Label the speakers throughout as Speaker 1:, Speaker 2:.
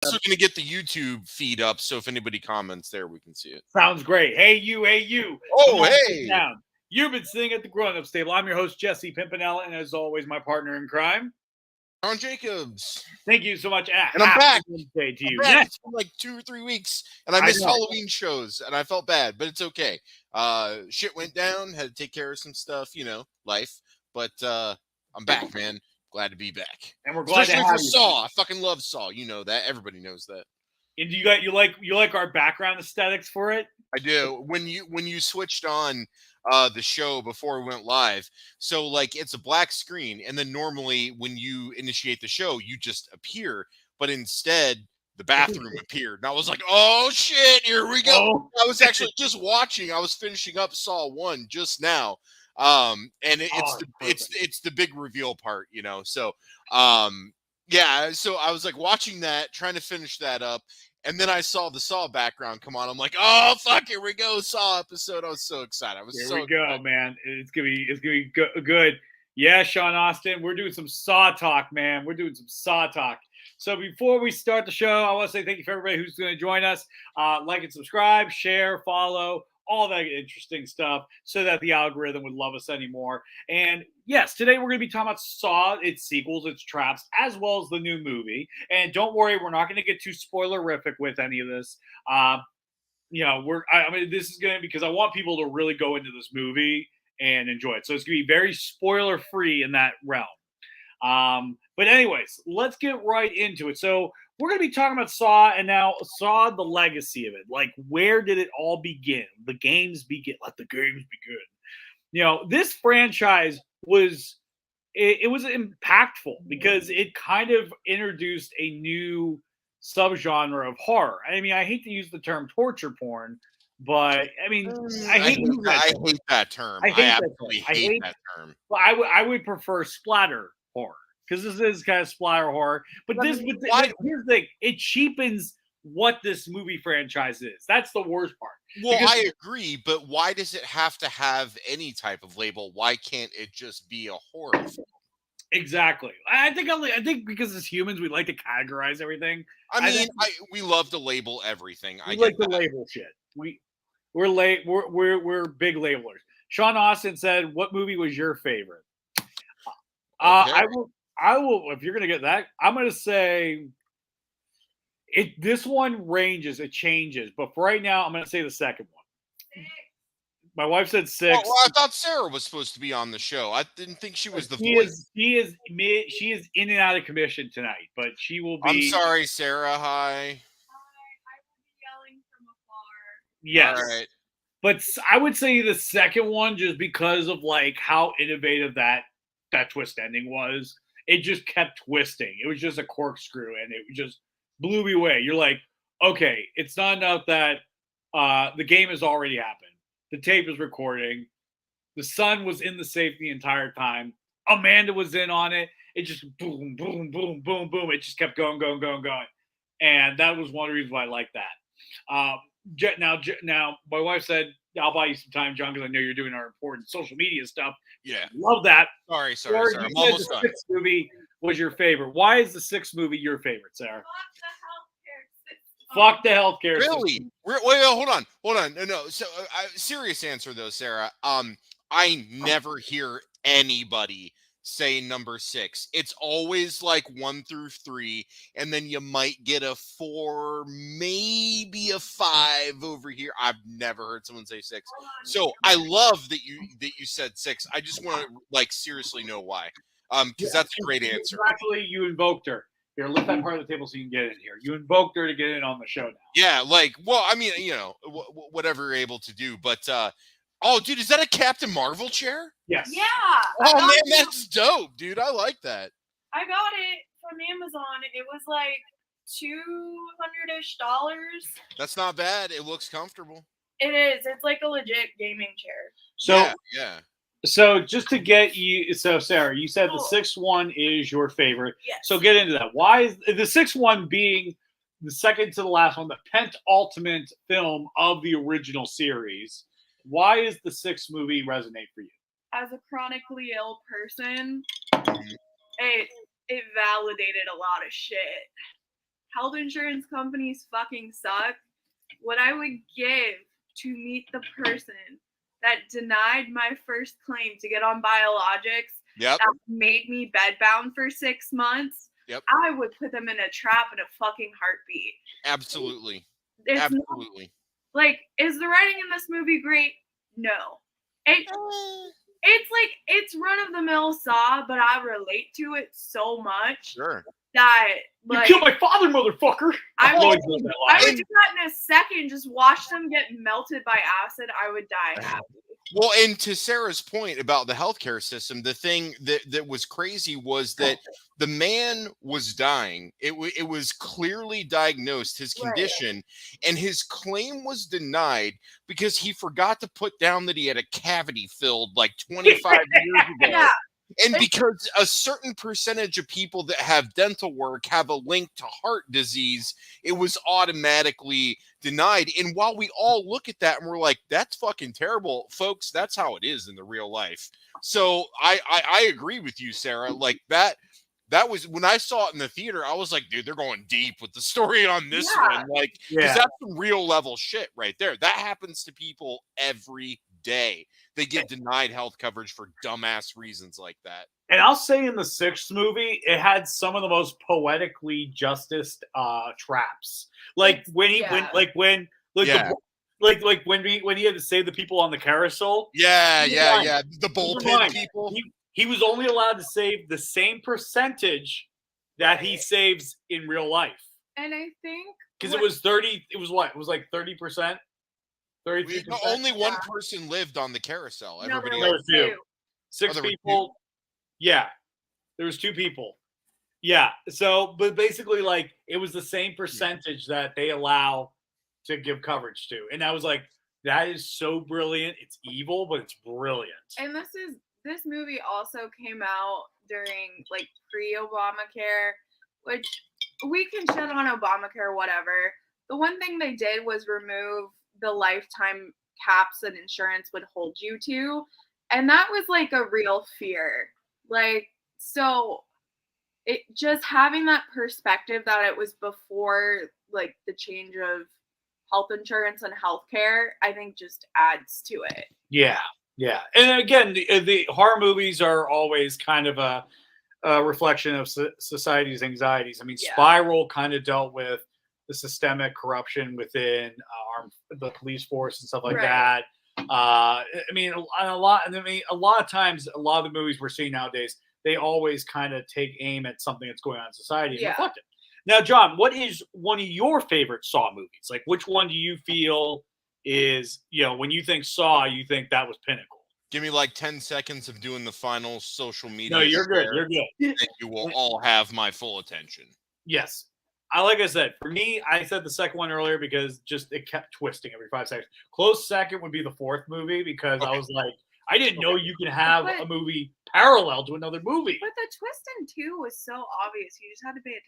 Speaker 1: Also going to get the YouTube feed up, so if anybody comments there, we can see it.
Speaker 2: Sounds great. Hey, you.
Speaker 1: Oh,
Speaker 2: Come on, sit
Speaker 1: hey.
Speaker 2: down. You've been sitting at the grown-up table. I'm your host, Jesse Pimpinella, and as always, my partner in crime.
Speaker 1: John Jacobs.
Speaker 2: Thank you so much.
Speaker 1: And I'm back.
Speaker 2: Wednesday to you.
Speaker 1: Back.
Speaker 2: Yes.
Speaker 1: It's been like 2 or 3 weeks, and I missed Halloween shows, and I felt bad, but it's okay. Shit went down, had to take care of some stuff, life. But I'm back, man. Glad to be back.
Speaker 2: And we're glad
Speaker 1: especially
Speaker 2: to have
Speaker 1: for
Speaker 2: you.
Speaker 1: Saw. I fucking love Saw. You know that. Everybody knows that.
Speaker 2: And you like our background aesthetics for it?
Speaker 1: I do. When you switched on the show before we went live, so like it's a black screen, and then normally when you initiate the show, you just appear, but instead the bathroom appeared, and I was like, "Oh shit, here we go!"
Speaker 2: Oh.
Speaker 1: I was actually just watching. I was finishing up Saw 1 just now, and it's the big reveal part, So, yeah. So I was like watching that, trying to finish that up. And then I saw the Saw background come on. I'm like, oh fuck, here we go, Saw episode. I was so excited.
Speaker 2: Here we go, man. It's gonna be good. Yeah, Sean Austin, we're doing some Saw talk, man. We're doing some Saw talk. So before we start the show, I want to say thank you for everybody who's going to join us. Like and subscribe, share, follow, all that interesting stuff, so that the algorithm would love us anymore. And yes, today we're going to be talking about Saw, its sequels, its traps, as well as the new movie. And don't worry, we're not going to get too spoilerific with any of this. This is going to, because I want people to really go into this movie and enjoy it. So it's going to be very spoiler free in that realm. But anyways, let's get right into it. So we're going to be talking about Saw, and now Saw, the legacy of it. Like, where did it all begin? The games begin. Let the games begin. This franchise was impactful because it kind of introduced a new subgenre of horror. I mean, I hate to use the term torture porn, but I mean, I hate
Speaker 1: that term. I absolutely hate that term.
Speaker 2: Well, I would prefer splatter horror, because this is kind of splatter horror. But here's the thing: it cheapens what this movie franchise is. That's the worst part.
Speaker 1: Well, I agree, but why does it have to have any type of label? Why can't it just be a horror film?
Speaker 2: Exactly. I think because as humans, we like to categorize everything.
Speaker 1: We love to label everything.
Speaker 2: We like to label shit. We're big labelers. Sean Austin said, "What movie was your favorite?" Okay. I will. If you're gonna get that, I'm gonna say it. This one ranges. It changes, but for right now, I'm gonna say the second one. 6. My wife said 6.
Speaker 1: Well, I thought Sarah was supposed to be on the show. I didn't think she was the voice.
Speaker 2: She is in and out of commission tonight, but she will be.
Speaker 1: I'm sorry, Sarah. Hi.
Speaker 3: I will be yelling from afar.
Speaker 2: Yes.
Speaker 1: All right.
Speaker 2: But I would say the second one, just because of like how innovative that twist ending was. It just kept twisting. It was just a corkscrew, and it just blew me away. You're like, okay, it's not enough that the game has already happened. The tape is recording. The son was in the safe the entire time. Amanda was in on it. It just boom, boom, boom, boom, boom. It just kept going. And that was one of the reasons why I like that. Now, my wife said, I'll buy you some time, John, because I know you're doing our important social media stuff.
Speaker 1: Yeah.
Speaker 2: Love that.
Speaker 1: Sorry. I'm almost done.
Speaker 2: The 6th movie was your favorite. Why is the 6th movie your favorite, Sarah? Fuck the healthcare system.
Speaker 1: Really? Wait, hold on. No. So, serious answer though, Sarah. I never hear anybody say number 6. It's always like 1 through 3, and then you might get a 4, maybe a 5 over here. I've never heard someone say 6. So I love that you said 6. I just want to seriously know why. Because that's a great answer.
Speaker 2: Actually, you invoked her. Here, lift that part of the table so you can get in here. You invoked her to get in on the show now.
Speaker 1: Yeah, whatever you're able to do. But, oh, dude, is that a Captain Marvel chair?
Speaker 2: Yes.
Speaker 3: Yeah.
Speaker 1: Oh, man, that's dope, dude. I like that.
Speaker 3: I got it from Amazon. It was like $200-ish.
Speaker 1: That's not bad. It looks comfortable.
Speaker 3: It is. It's like a legit gaming chair.
Speaker 2: So,
Speaker 1: yeah.
Speaker 2: So just to get you, Sarah, you said the 6th one is your favorite.
Speaker 3: Yes.
Speaker 2: So get into that. Why is the 6th one being the second to the last one, the penultimate film of the original series? Why is the 6th movie resonate for you?
Speaker 3: As a chronically ill person, it validated a lot of shit. health insurance companies fucking suck. What I would give to meet the person that denied my first claim to get on biologics,
Speaker 1: Yep.
Speaker 3: that made me bedbound for 6 months,
Speaker 1: Yep.
Speaker 3: I would put them in a trap in a fucking heartbeat.
Speaker 1: Absolutely.
Speaker 3: It's
Speaker 1: Absolutely.
Speaker 3: like, is the writing in this movie great? No. It's run of the mill Saw, but I relate to it so much
Speaker 1: Sure.
Speaker 3: that
Speaker 2: You killed my father, motherfucker.
Speaker 3: I
Speaker 2: Lloyd
Speaker 3: would
Speaker 2: knows that
Speaker 3: I
Speaker 2: line.
Speaker 3: would do that in a second. Just watch them get melted by acid. I would die happy.
Speaker 1: Well, and to Sarah's point about the healthcare system, the thing that was crazy was that the man was dying. It was clearly diagnosed, his condition, and his claim was denied because he forgot to put down that he had a cavity filled like 25 years ago.
Speaker 3: Yeah.
Speaker 1: And because a certain percentage of people that have dental work have a link to heart disease, it was automatically denied. And while we all look at that and we're like, that's fucking terrible, folks, that's how it is in the real life. So I agree with you, Sarah. Like that was when I saw it in the theater, I was like, dude, they're going deep with the story on this one. Like, because that's some real level shit right there. That happens to people every day. They get denied health coverage for dumbass reasons like that.
Speaker 2: And I'll say in the 6th movie, it had some of the most poetically justiced traps. Like when he when when he had to save the people on the carousel.
Speaker 1: The bullpen people.
Speaker 2: He was only allowed to save the same percentage that he saves in real life.
Speaker 3: And I think
Speaker 2: because it was 30. It was what? It was like 30%. 33%.
Speaker 1: Only one person lived on the carousel. Everybody
Speaker 2: else. Two. 6 people. Yeah. There was 2 people. Yeah. So, but basically, like, it was the same percentage that they allow to give coverage to. And I was like, that is so brilliant. It's evil, but it's brilliant.
Speaker 3: And this movie also came out during, like, pre-Obamacare, which we can shit on Obamacare, whatever. The one thing they did was remove the lifetime caps that insurance would hold you to. And that was like a real fear. Like, so it just having that perspective that it was before like the change of health insurance and healthcare, I think just adds to it.
Speaker 2: Yeah. Yeah. And again, the horror movies are always kind of a reflection of society's anxieties. I mean, Spiral kind of dealt with the systemic corruption within the police force and stuff like that. I mean, a lot of times, a lot of the movies we're seeing nowadays, they always kind of take aim at something that's going on in society and reflect it. Now, John, what is one of your favorite Saw movies? Like, which one do you feel is, when you think Saw, you think that was pinnacle?
Speaker 1: Give me like 10 seconds of doing the final social media.
Speaker 2: No, you're good. You're good.
Speaker 1: And you will all have my full attention.
Speaker 2: Yes. Like I said, for me, I said the second one earlier because just it kept twisting every 5 seconds. Close second would be the 4th movie because I was like, I didn't know you can have a movie parallel to another movie.
Speaker 3: But the twist in 2 was so obvious. You just had to pay attention.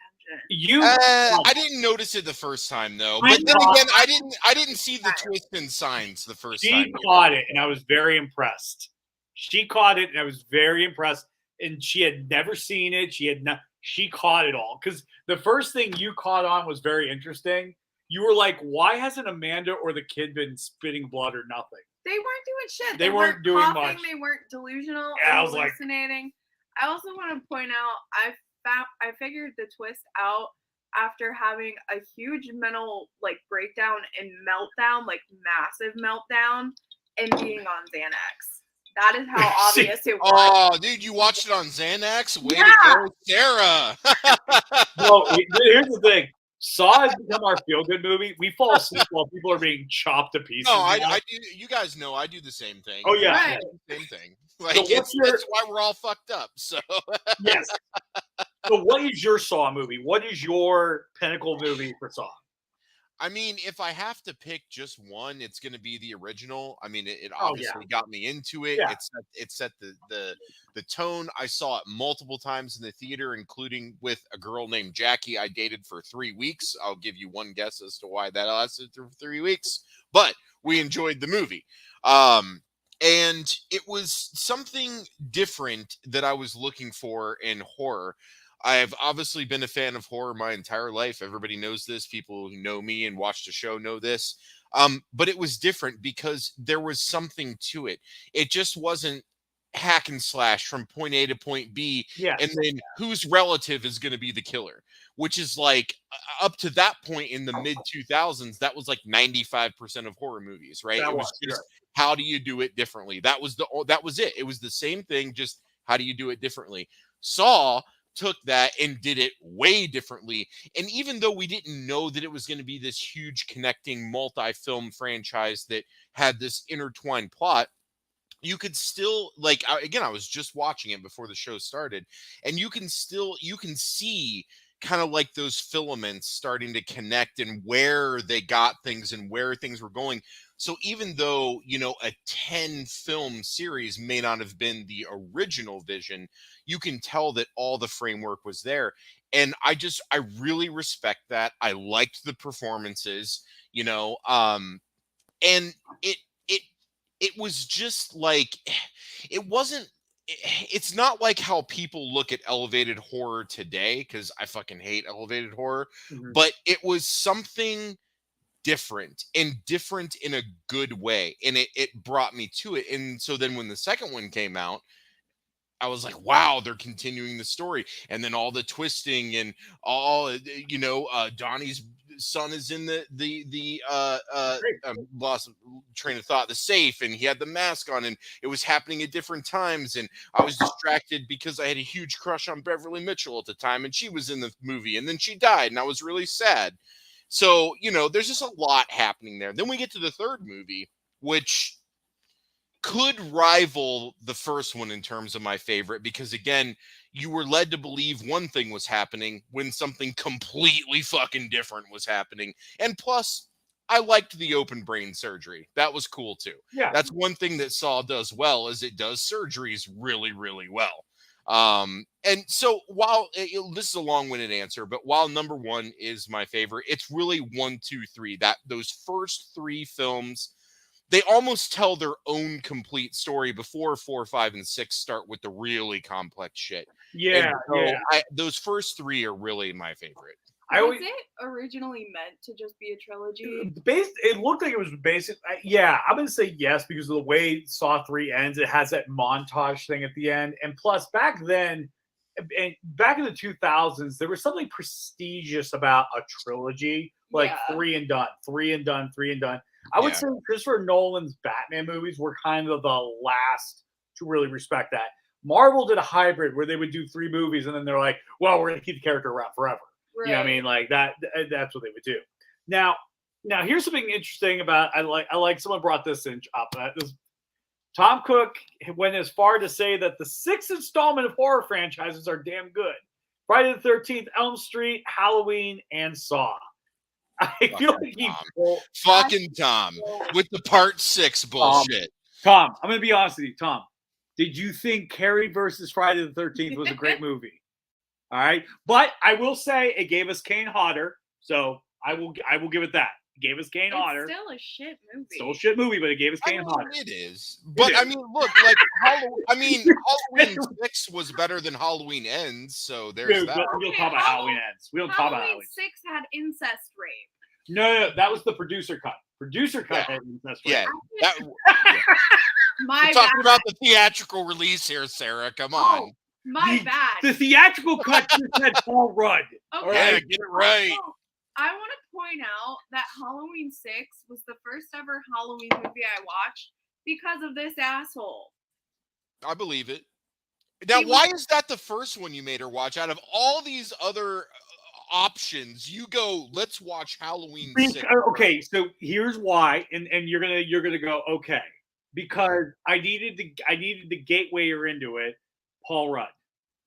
Speaker 1: I didn't notice it the first time though. But then again, I didn't see the twist in signs the first time.
Speaker 2: She caught it, and I was very impressed. She caught it, and I was very impressed. And she had never seen it. She caught it all. Because the first thing you caught on was very interesting. You were like, why hasn't Amanda or the kid been spitting blood or nothing?
Speaker 3: They weren't doing shit.
Speaker 2: They weren't doing
Speaker 3: coughing,
Speaker 2: much.
Speaker 3: They weren't delusional.
Speaker 2: Yeah,
Speaker 3: or hallucinating. I also want to point out, I figured the twist out after having a huge mental breakdown and meltdown, massive meltdown, and being on Xanax. That is how obvious it was.
Speaker 1: Oh, dude, you watched it on Xanax? Way to go, Sarah.
Speaker 2: Well, here's the thing. Saw has become our feel-good movie. We fall asleep while people are being chopped to pieces.
Speaker 1: No, I do. You guys know I do the same thing.
Speaker 2: Oh, yeah.
Speaker 1: Same thing. That's why we're all fucked up. So
Speaker 2: yes. So what is your Saw movie? What is your pinnacle movie for Saw?
Speaker 1: I mean, if I have to pick just one, it's going to be the original. I mean, it obviously got me into it.
Speaker 2: Yeah.
Speaker 1: It set the tone. I saw it multiple times in the theater, including with a girl named Jackie I dated for 3 weeks. I'll give you one guess as to why that lasted for 3 weeks, but we enjoyed the movie. And it was something different that I was looking for in horror. I have obviously been a fan of horror my entire life. Everybody knows this. People who know me and watch the show know this. But it was different because there was something to it. It just wasn't hack and slash from point A to point B, and
Speaker 2: Yes.
Speaker 1: then whose relative is going to be the killer, which is like up to that point in the mid 2000s, that was like 95% of horror movies, right?
Speaker 2: That
Speaker 1: It was
Speaker 2: was,
Speaker 1: just
Speaker 2: sure.
Speaker 1: how do you do it differently? That was it. It was the same thing, just how do you do it differently? Saw took that and did it way differently. And even though we didn't know that it was going to be this huge connecting multi-film franchise that had this intertwined plot, you could still like again, I was just watching it before the show started, and you can see kind of like those filaments starting to connect and where they got things and where things were going. So even though, a 10 film series may not have been the original vision, you can tell that all the framework was there. And I really respect that. I liked the performances, and it it was just like it wasn't it's not like how people look at elevated horror today, because I fucking hate elevated horror,
Speaker 2: Mhm.
Speaker 1: but it was something different, and different in a good way, and it brought me to it. And so then when the second one came out, I was like, wow, they're continuing the story. And then all the twisting and all, Donnie's son is in
Speaker 2: Great.
Speaker 1: lost train of thought, the safe, and he had the mask on, and it was happening at different times. And I was distracted because I had a huge crush on Beverly Mitchell at the time, and she was in the movie, and then she died, and I was really sad. So, there's just a lot happening there. Then we get to the third movie, which could rival the first one in terms of my favorite, because again, you were led to believe one thing was happening when something completely fucking different was happening. And plus, I liked the open brain surgery. That was cool too.
Speaker 2: Yeah.
Speaker 1: That's one thing that Saw does well, is it does surgeries really, really well. And so while this is a long-winded answer, but while number one is my favorite, it's really 1, 2, 3. That those first three films, they almost tell their own complete story before 4, 5, and 6 start with the really complex shit.
Speaker 2: Yeah.
Speaker 1: And so
Speaker 2: Yeah.
Speaker 1: those first three are really my favorite.
Speaker 3: Was it originally meant to just be a trilogy?
Speaker 2: It looked like it was basic. Yeah, I'm gonna say yes because of the way Saw 3 ends. It has that montage thing at the end, and plus back then, and back in the 2000s, there was something prestigious about a trilogy, like
Speaker 3: Yeah.
Speaker 2: 3 and done, 3 and done, 3 and done. I would
Speaker 1: Yeah.
Speaker 2: say Christopher Nolan's Batman movies were kind of the last to really respect that. Marvel did a hybrid where they would do 3 movies and then they're like, well, we're going to keep the character around forever.
Speaker 3: Right.
Speaker 2: You know what I mean? Like that's what they would do. Now here's something interesting about, I like someone brought this up. Tom Cook went as far to say that the 6th installment of horror franchises are damn good. Friday the 13th, Elm Street, Halloween, and Saw. I feel like he
Speaker 1: Fucking Tom with the part 6 bullshit.
Speaker 2: Tom, I'm gonna be honest with you, Tom. Did you think Carrie versus Friday the 13th was a great movie? All right, but I will say it gave us Kane Hodder, so I will give it that. It gave us Kane Hodder.
Speaker 3: It's still a shit movie.
Speaker 2: Still a shit movie, but it gave us Kane Hodder.
Speaker 1: It is, but I mean, look, like Halloween 6 was better than Halloween Ends, so there's
Speaker 2: Dude,
Speaker 1: that.
Speaker 2: We don't talk about Halloween Ends. We don't talk about
Speaker 3: Halloween
Speaker 2: Halloween.
Speaker 3: 6 had incest rape.
Speaker 2: No, that was the producer cut. Producer cut had incest rape.
Speaker 1: Yeah,
Speaker 3: My
Speaker 1: we're talking about the theatrical release here, Sarah. Come on.
Speaker 3: My bad.
Speaker 2: The theatrical cut just had Paul Rudd.
Speaker 3: Okay.
Speaker 1: Yeah, get it right.
Speaker 3: Also, I want to point out that Halloween 6 was the first ever Halloween movie I watched because of this asshole.
Speaker 1: I believe it. Now, why is that the first one you made her watch? Out of all these other options, you go, let's watch Halloween 6.
Speaker 2: Okay, so here's why, and you're gonna go, okay, because I needed the gateway into it, Paul Rudd.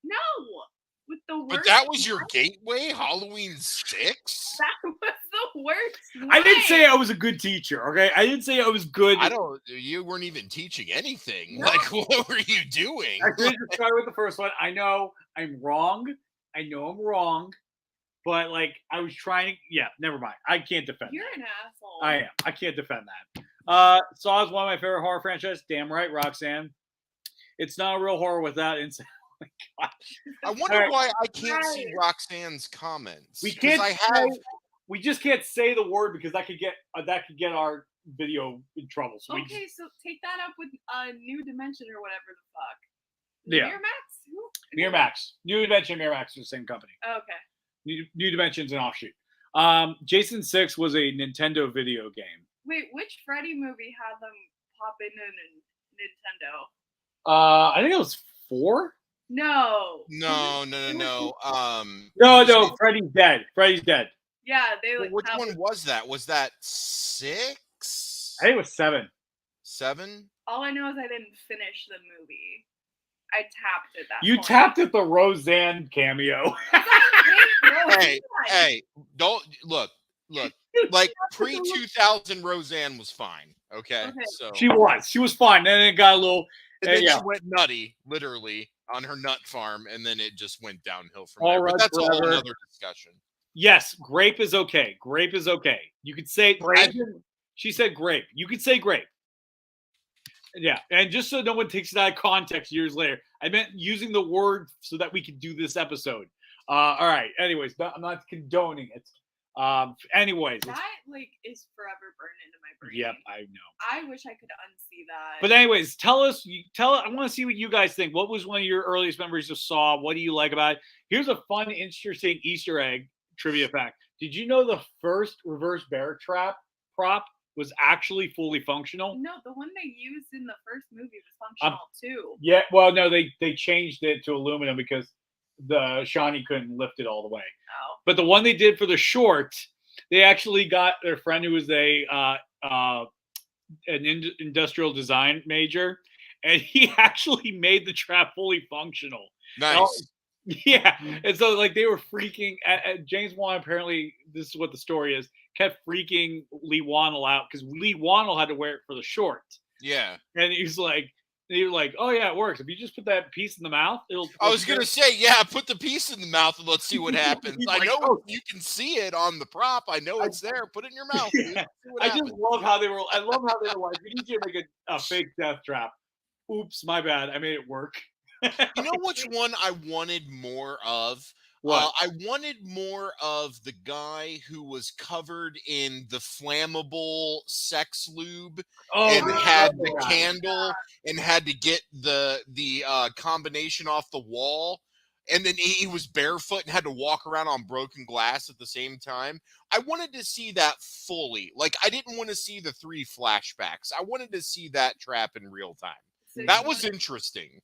Speaker 3: No, with the worst.
Speaker 1: But that was your gateway, Halloween 6?
Speaker 3: That was the worst.
Speaker 2: I didn't say I was a good teacher, okay? I didn't say I was good.
Speaker 1: You weren't even teaching anything.
Speaker 3: No.
Speaker 1: Like, what were you doing?
Speaker 2: I should just start with the first one. I know I'm wrong. But like I was trying. Yeah, never mind. I can't defend.
Speaker 3: You're
Speaker 2: that.
Speaker 3: an asshole.
Speaker 2: I am. I can't defend that. Saw is one of my favorite horror franchises. Damn right, Roxanne. It's not a real horror without incest.
Speaker 1: I wonder
Speaker 2: Alright.
Speaker 1: why I can't see
Speaker 3: Right.
Speaker 1: Roxanne's comments.
Speaker 2: We
Speaker 1: 'Cause
Speaker 2: can't.
Speaker 1: I have.
Speaker 2: We just can't say the word because that could get our video in trouble. So
Speaker 3: Okay, so take that up with New Dimension or whatever the fuck.
Speaker 2: Yeah.
Speaker 3: Miramax? Who?
Speaker 2: Miramax, New Dimension, Miramax are the same company.
Speaker 3: Okay.
Speaker 2: New Dimension's an offshoot. Jason 6 was a Nintendo video game.
Speaker 3: Wait, which Freddy movie had them pop into Nintendo?
Speaker 2: I think it was 4.
Speaker 3: No.
Speaker 1: No.
Speaker 2: No, Freddy's dead. Freddy's dead.
Speaker 3: Yeah, they like.
Speaker 1: Which one was that? Was that 6?
Speaker 2: I think it was 7.
Speaker 1: 7?
Speaker 3: All I know is I didn't finish the movie. I tapped at that.
Speaker 2: You
Speaker 3: point.
Speaker 2: tapped at the Roseanne cameo.
Speaker 1: Hey, don't look. Like pre-2000 Roseanne was fine. Okay. So
Speaker 2: She was fine. Then it got a little.
Speaker 1: and then
Speaker 2: yeah.
Speaker 1: she went nutty, literally, on her nut farm, and then it just went downhill from
Speaker 2: All
Speaker 1: there.
Speaker 2: right,
Speaker 1: But that's a whole
Speaker 2: forever.
Speaker 1: other discussion.
Speaker 2: Yes, grape is okay. Grape is okay. You could say grape. She said grape. You could say grape. Yeah, and just so no one takes it out of context years later, I meant using the word so that we could do this episode. All right. Anyways, I'm not condoning it. Anyways,
Speaker 3: That like is forever burned into my brain.
Speaker 2: yep, I know.
Speaker 3: I wish I could unsee that.
Speaker 2: But anyways, tell us. I want to see what you guys think. What was one of your earliest memories of Saw? What do you like about it? Here's a fun, interesting Easter egg trivia fact. Did you know the first reverse bear trap prop was actually fully functional?
Speaker 3: No, the one they used in the first movie was functional too.
Speaker 2: Yeah, well, no, they changed it to aluminum because the Shawnee couldn't lift it all the way.
Speaker 3: Oh.
Speaker 2: But the one they did for the short, they actually got their friend who was an industrial design major, and he actually made the trap fully functional.
Speaker 1: Nice.
Speaker 2: Yeah, and so like they were freaking. James Wan apparently, this is what the story is, kept freaking Lee Wannell out because Lee Wannell had to wear it for the short.
Speaker 1: Yeah.
Speaker 2: And they were like, oh yeah, it works. If you just put that piece in the mouth, it'll.
Speaker 1: I was gonna say, yeah, put the piece in the mouth and let's see what happens. I know you can see it on the prop. I know it's there. Put it in your mouth.
Speaker 2: Yeah. I just love how they were. I love how they were like, we need you to make a fake death trap. Oops, my bad. I made it work.
Speaker 1: You know which one I wanted more of?
Speaker 2: What?
Speaker 1: I wanted more of the guy who was covered in the flammable sex lube and had the candle and had to get the combination off the wall. And then he was barefoot and had to walk around on broken glass at the same time. I wanted to see that fully. Like, I didn't want to see the 3 flashbacks. I wanted to see that trap in real time. That was interesting.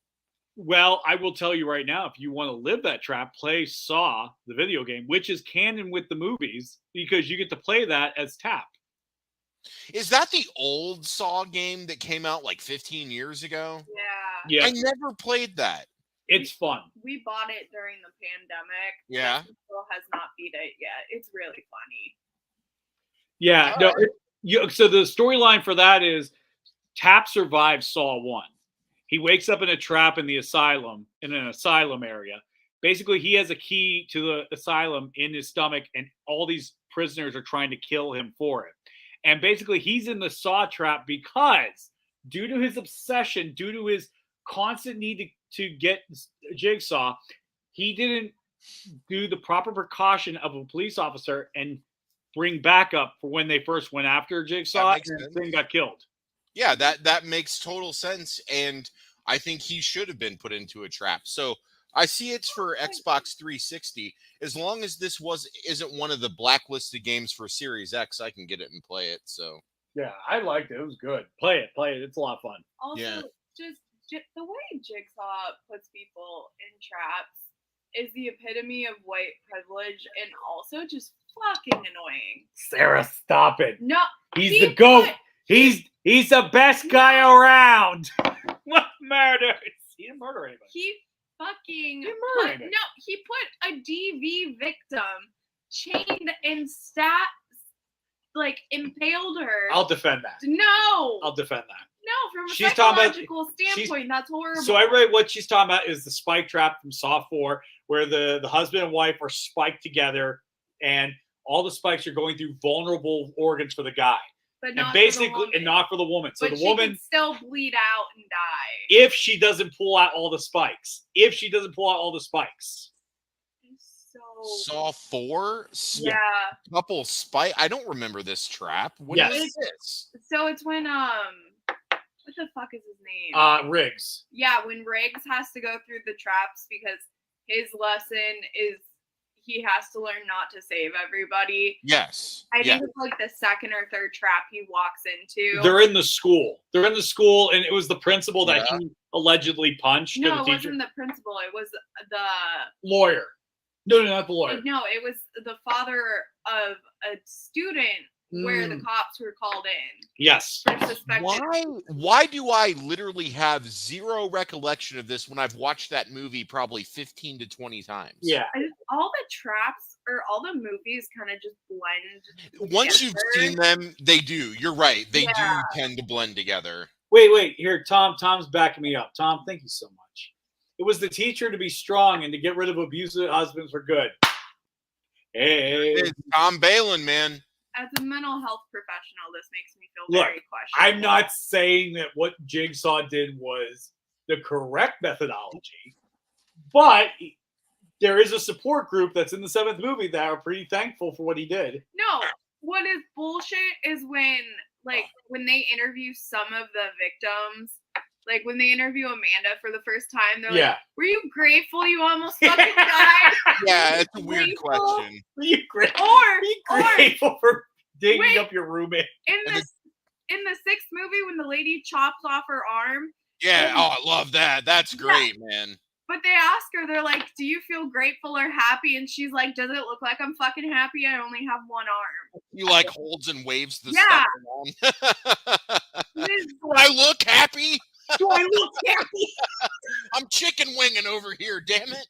Speaker 2: Well, I will tell you right now, if you want to live that trap, play Saw, the video game, which is canon with the movies, because you get to play that as Tap.
Speaker 1: Is that the old Saw game that came out like 15 years ago?
Speaker 3: Yeah.
Speaker 1: I never played that.
Speaker 2: It's fun.
Speaker 3: We bought it during the pandemic.
Speaker 1: Yeah.
Speaker 3: Still has not beat it yet. It's really funny.
Speaker 2: Yeah. So the storyline for that is Tap survives Saw 1. He wakes up in a trap in an asylum area. Basically, he has a key to the asylum in his stomach, and all these prisoners are trying to kill him for it. And basically, he's in the Saw trap because, due to his obsession, due to his constant need to get Jigsaw, he didn't do the proper precaution of a police officer and bring backup for when they first went after Jigsaw and then got killed.
Speaker 1: Yeah, that makes total sense, and I think he should have been put into a trap. So I see it's for Xbox 360. As long as this isn't one of the blacklisted games for Series X, I can get it and play it. So
Speaker 2: yeah, I liked it. It was good. Play it. It's a lot of fun.
Speaker 3: Also, just the way Jigsaw puts people in traps is the epitome of white privilege, and also just fucking annoying.
Speaker 2: Sarah, stop it.
Speaker 3: No,
Speaker 2: he's the GOAT. He's the best guy around. What murder? He didn't murder anybody.
Speaker 3: He fucking he put a DV victim chained and impaled her.
Speaker 2: I'll defend that.
Speaker 3: No.
Speaker 2: I'll defend that.
Speaker 3: No, from a psychological standpoint, that's horrible.
Speaker 2: So I read what she's talking about is the spike trap from Saw 4, where the husband and wife are spiked together, and all the spikes are going through vulnerable organs for the guy.
Speaker 3: but not
Speaker 2: and basically,
Speaker 3: for the woman.
Speaker 2: and not for the woman. So
Speaker 3: but
Speaker 2: the woman
Speaker 3: can still bleed out and die.
Speaker 2: if she doesn't pull out all the spikes. If she doesn't pull out all the spikes.
Speaker 3: So
Speaker 1: Saw 4?
Speaker 3: yeah.
Speaker 1: Couple spike. I don't remember this trap. When
Speaker 2: Yes.
Speaker 1: was this?
Speaker 3: So it's when what the fuck is his name?
Speaker 2: Riggs.
Speaker 3: Yeah, when Riggs has to go through the traps because his lesson is he has to learn not to save everybody.
Speaker 1: Yes.
Speaker 3: I think it's like the second or third trap he walks into.
Speaker 2: They're in the school. They're in the school, and it was the principal that he allegedly punched.
Speaker 3: No,
Speaker 2: the
Speaker 3: it
Speaker 2: teacher.
Speaker 3: wasn't the principal. It was the
Speaker 2: lawyer. No, not the lawyer.
Speaker 3: No, it was the father of a student where the cops were called in.
Speaker 2: Yes.
Speaker 3: For suspected.
Speaker 1: Why do I literally have zero recollection of this when I've watched that movie probably 15 to 20 times?
Speaker 2: Yeah.
Speaker 3: All the traps or all the movies kind of just blend.
Speaker 1: Once you've seen them, they do. You're right. They do
Speaker 3: Yeah.
Speaker 1: tend to blend together.
Speaker 2: Wait. Here, Tom's backing me up. Tom, thank you so much. It was the teacher to be strong and to get rid of abusive husbands for good. Hey.
Speaker 1: It's Tom Balin, man.
Speaker 3: As a mental health professional, this makes me feel very questionable.
Speaker 2: I'm not saying that what Jigsaw did was the correct methodology, but there is a support group that's in the 7th movie that are pretty thankful for what he did.
Speaker 3: No, what is bullshit is when they interview some of the victims, like when they interview Amanda for the first time, they're like, "Were you grateful you almost fucking died?"
Speaker 1: Yeah, it's a weird question.
Speaker 2: Were you grateful?
Speaker 3: Or
Speaker 2: for digging up your roommate?
Speaker 3: In the 6th movie, when the lady chops off her arm.
Speaker 1: Yeah, I love that. That's great, man.
Speaker 3: But they ask her, they're like, "Do you feel grateful or happy?" And she's like, "Does it look like I'm fucking happy? I only have one arm."
Speaker 1: You like holds and waves the stuff around. Do I look happy?
Speaker 2: Do I look happy?
Speaker 1: I'm chicken winging over here, damn it.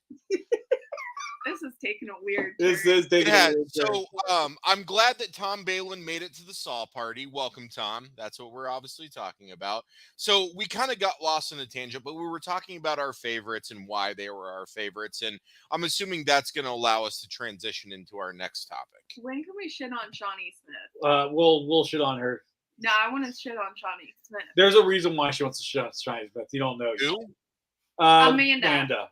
Speaker 3: This is taking a weird
Speaker 2: turn. This is taking a weird
Speaker 1: turn. So I'm glad that Tom Balin made it to the Saw party. Welcome, Tom. That's what we're obviously talking about. So we kind of got lost in a tangent, but we were talking about our favorites and why they were our favorites. And I'm assuming that's going to allow us to transition into our next topic.
Speaker 3: When can we shit on Shawnee Smith?
Speaker 2: We'll shit on her.
Speaker 3: No, I want to shit on Shawnee Smith.
Speaker 2: There's a reason why she wants to shit on Shawnee Smith. You don't know.
Speaker 1: Who?
Speaker 3: Amanda.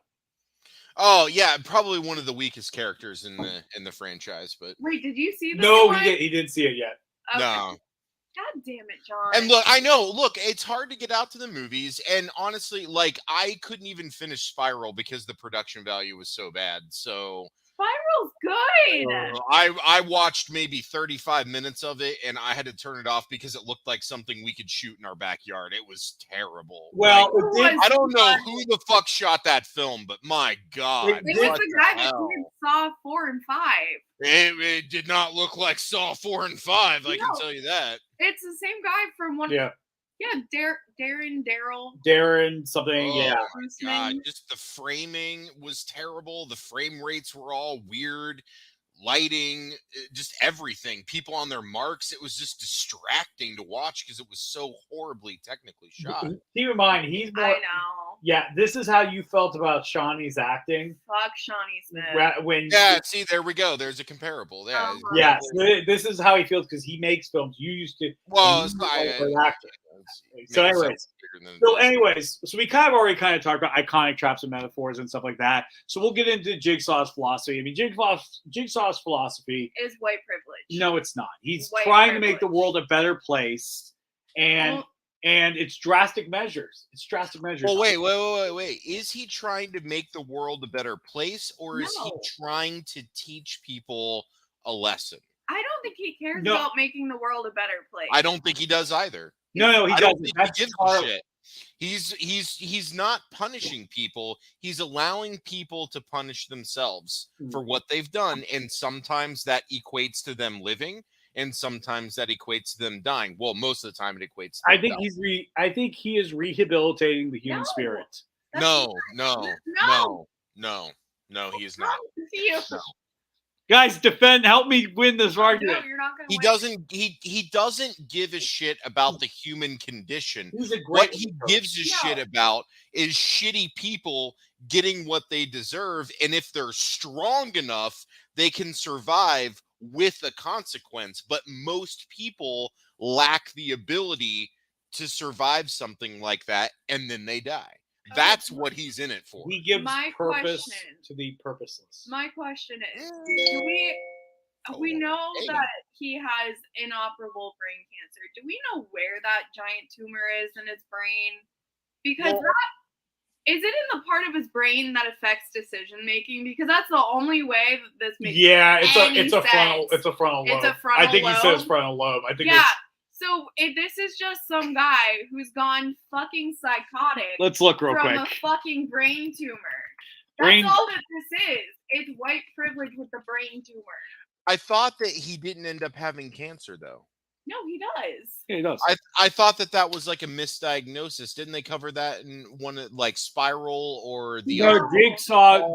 Speaker 1: Oh yeah, probably one of the weakest characters in the franchise. But
Speaker 3: wait, did you see?
Speaker 2: No, he didn't see it yet.
Speaker 1: Okay. No.
Speaker 3: God damn it, John.
Speaker 1: And look, I know. Look, it's hard to get out to the movies, and honestly, like I couldn't even finish Spiral because the production value was so bad. So
Speaker 3: Spiral's good.
Speaker 1: I watched maybe 35 minutes of it, and I had to turn it off because it looked like something we could shoot in our backyard. It was terrible.
Speaker 2: Well,
Speaker 1: I don't know who the fuck shot that film, but my God.
Speaker 3: It was the guy that did Saw 4 and 5.
Speaker 1: It did not look like Saw 4 and 5, I can tell you that.
Speaker 3: It's the same guy from one.
Speaker 2: Yeah.
Speaker 3: Yeah, Daryl.
Speaker 2: Darren something,
Speaker 1: oh, my God. Just the framing was terrible. The frame rates were all weird. Lighting, just everything. People on their marks. It was just distracting to watch because it was so horribly technically shot.
Speaker 2: Keep in mind, he's more.
Speaker 3: I know.
Speaker 2: Yeah, this is how you felt about Shawnee's acting.
Speaker 3: Fuck Shawnee Smith.
Speaker 1: See, there we go. There's a comparable. Yeah.
Speaker 2: Yes, this is how he feels because he makes films. You used to.
Speaker 1: Well,
Speaker 2: So anyways, so we kind of talked about iconic traps and metaphors and stuff like that. So we'll get into Jigsaw's philosophy. I mean, Jigsaw's philosophy
Speaker 3: is white privilege.
Speaker 2: No, it's not. He's trying to make the world a better place, and it's drastic measures. Well,
Speaker 1: wait. Is he trying to make the world a better place, or is he trying to teach people a lesson?
Speaker 3: I don't think he cares about making the world a better place.
Speaker 1: I don't think he does either.
Speaker 2: No, he doesn't.
Speaker 1: He gives a shit. He's not punishing people. He's allowing people to punish themselves for what they've done, and sometimes that equates to them living, and sometimes that equates to them dying. Well, most of the time it equates to them dying.
Speaker 2: I think he is rehabilitating the human spirit.
Speaker 1: No, he is not. No.
Speaker 2: Guys, help me win this argument.
Speaker 3: No, you're not
Speaker 1: gonna he doesn't give a shit about the human condition.
Speaker 2: What
Speaker 1: he gives a shit about is shitty people getting what they deserve, and if they're strong enough, they can survive with a consequence, but most people lack the ability to survive something like that, and then they die. That's what he's in it for.
Speaker 2: He gives
Speaker 3: My
Speaker 2: purpose
Speaker 3: question-
Speaker 2: to the purposeless.
Speaker 3: My question is, do we know
Speaker 1: Hey.
Speaker 3: that he has inoperable brain cancer. Do we know where that giant tumor is in his brain? Because is it in the part of his brain that affects decision making? Because that's the only way that this makes
Speaker 2: it's
Speaker 3: any
Speaker 2: a frontal
Speaker 3: sense.
Speaker 2: lobe.
Speaker 3: It's a frontal
Speaker 2: I think he says
Speaker 3: lobe?
Speaker 2: frontal lobe. I think
Speaker 3: Yeah. So this is just some guy who's gone fucking psychotic
Speaker 2: let's look real
Speaker 3: from
Speaker 2: quick.
Speaker 3: a fucking brain tumor. That's
Speaker 2: Brain-
Speaker 3: all that this is. It's white privilege with the brain tumor.
Speaker 1: I thought that he didn't end up having cancer, though.
Speaker 3: No, he does.
Speaker 2: Yeah, he does.
Speaker 1: I thought that was like a misdiagnosis. Didn't they cover that in one like Spiral or the
Speaker 2: No,
Speaker 1: other?
Speaker 2: Jigsaw.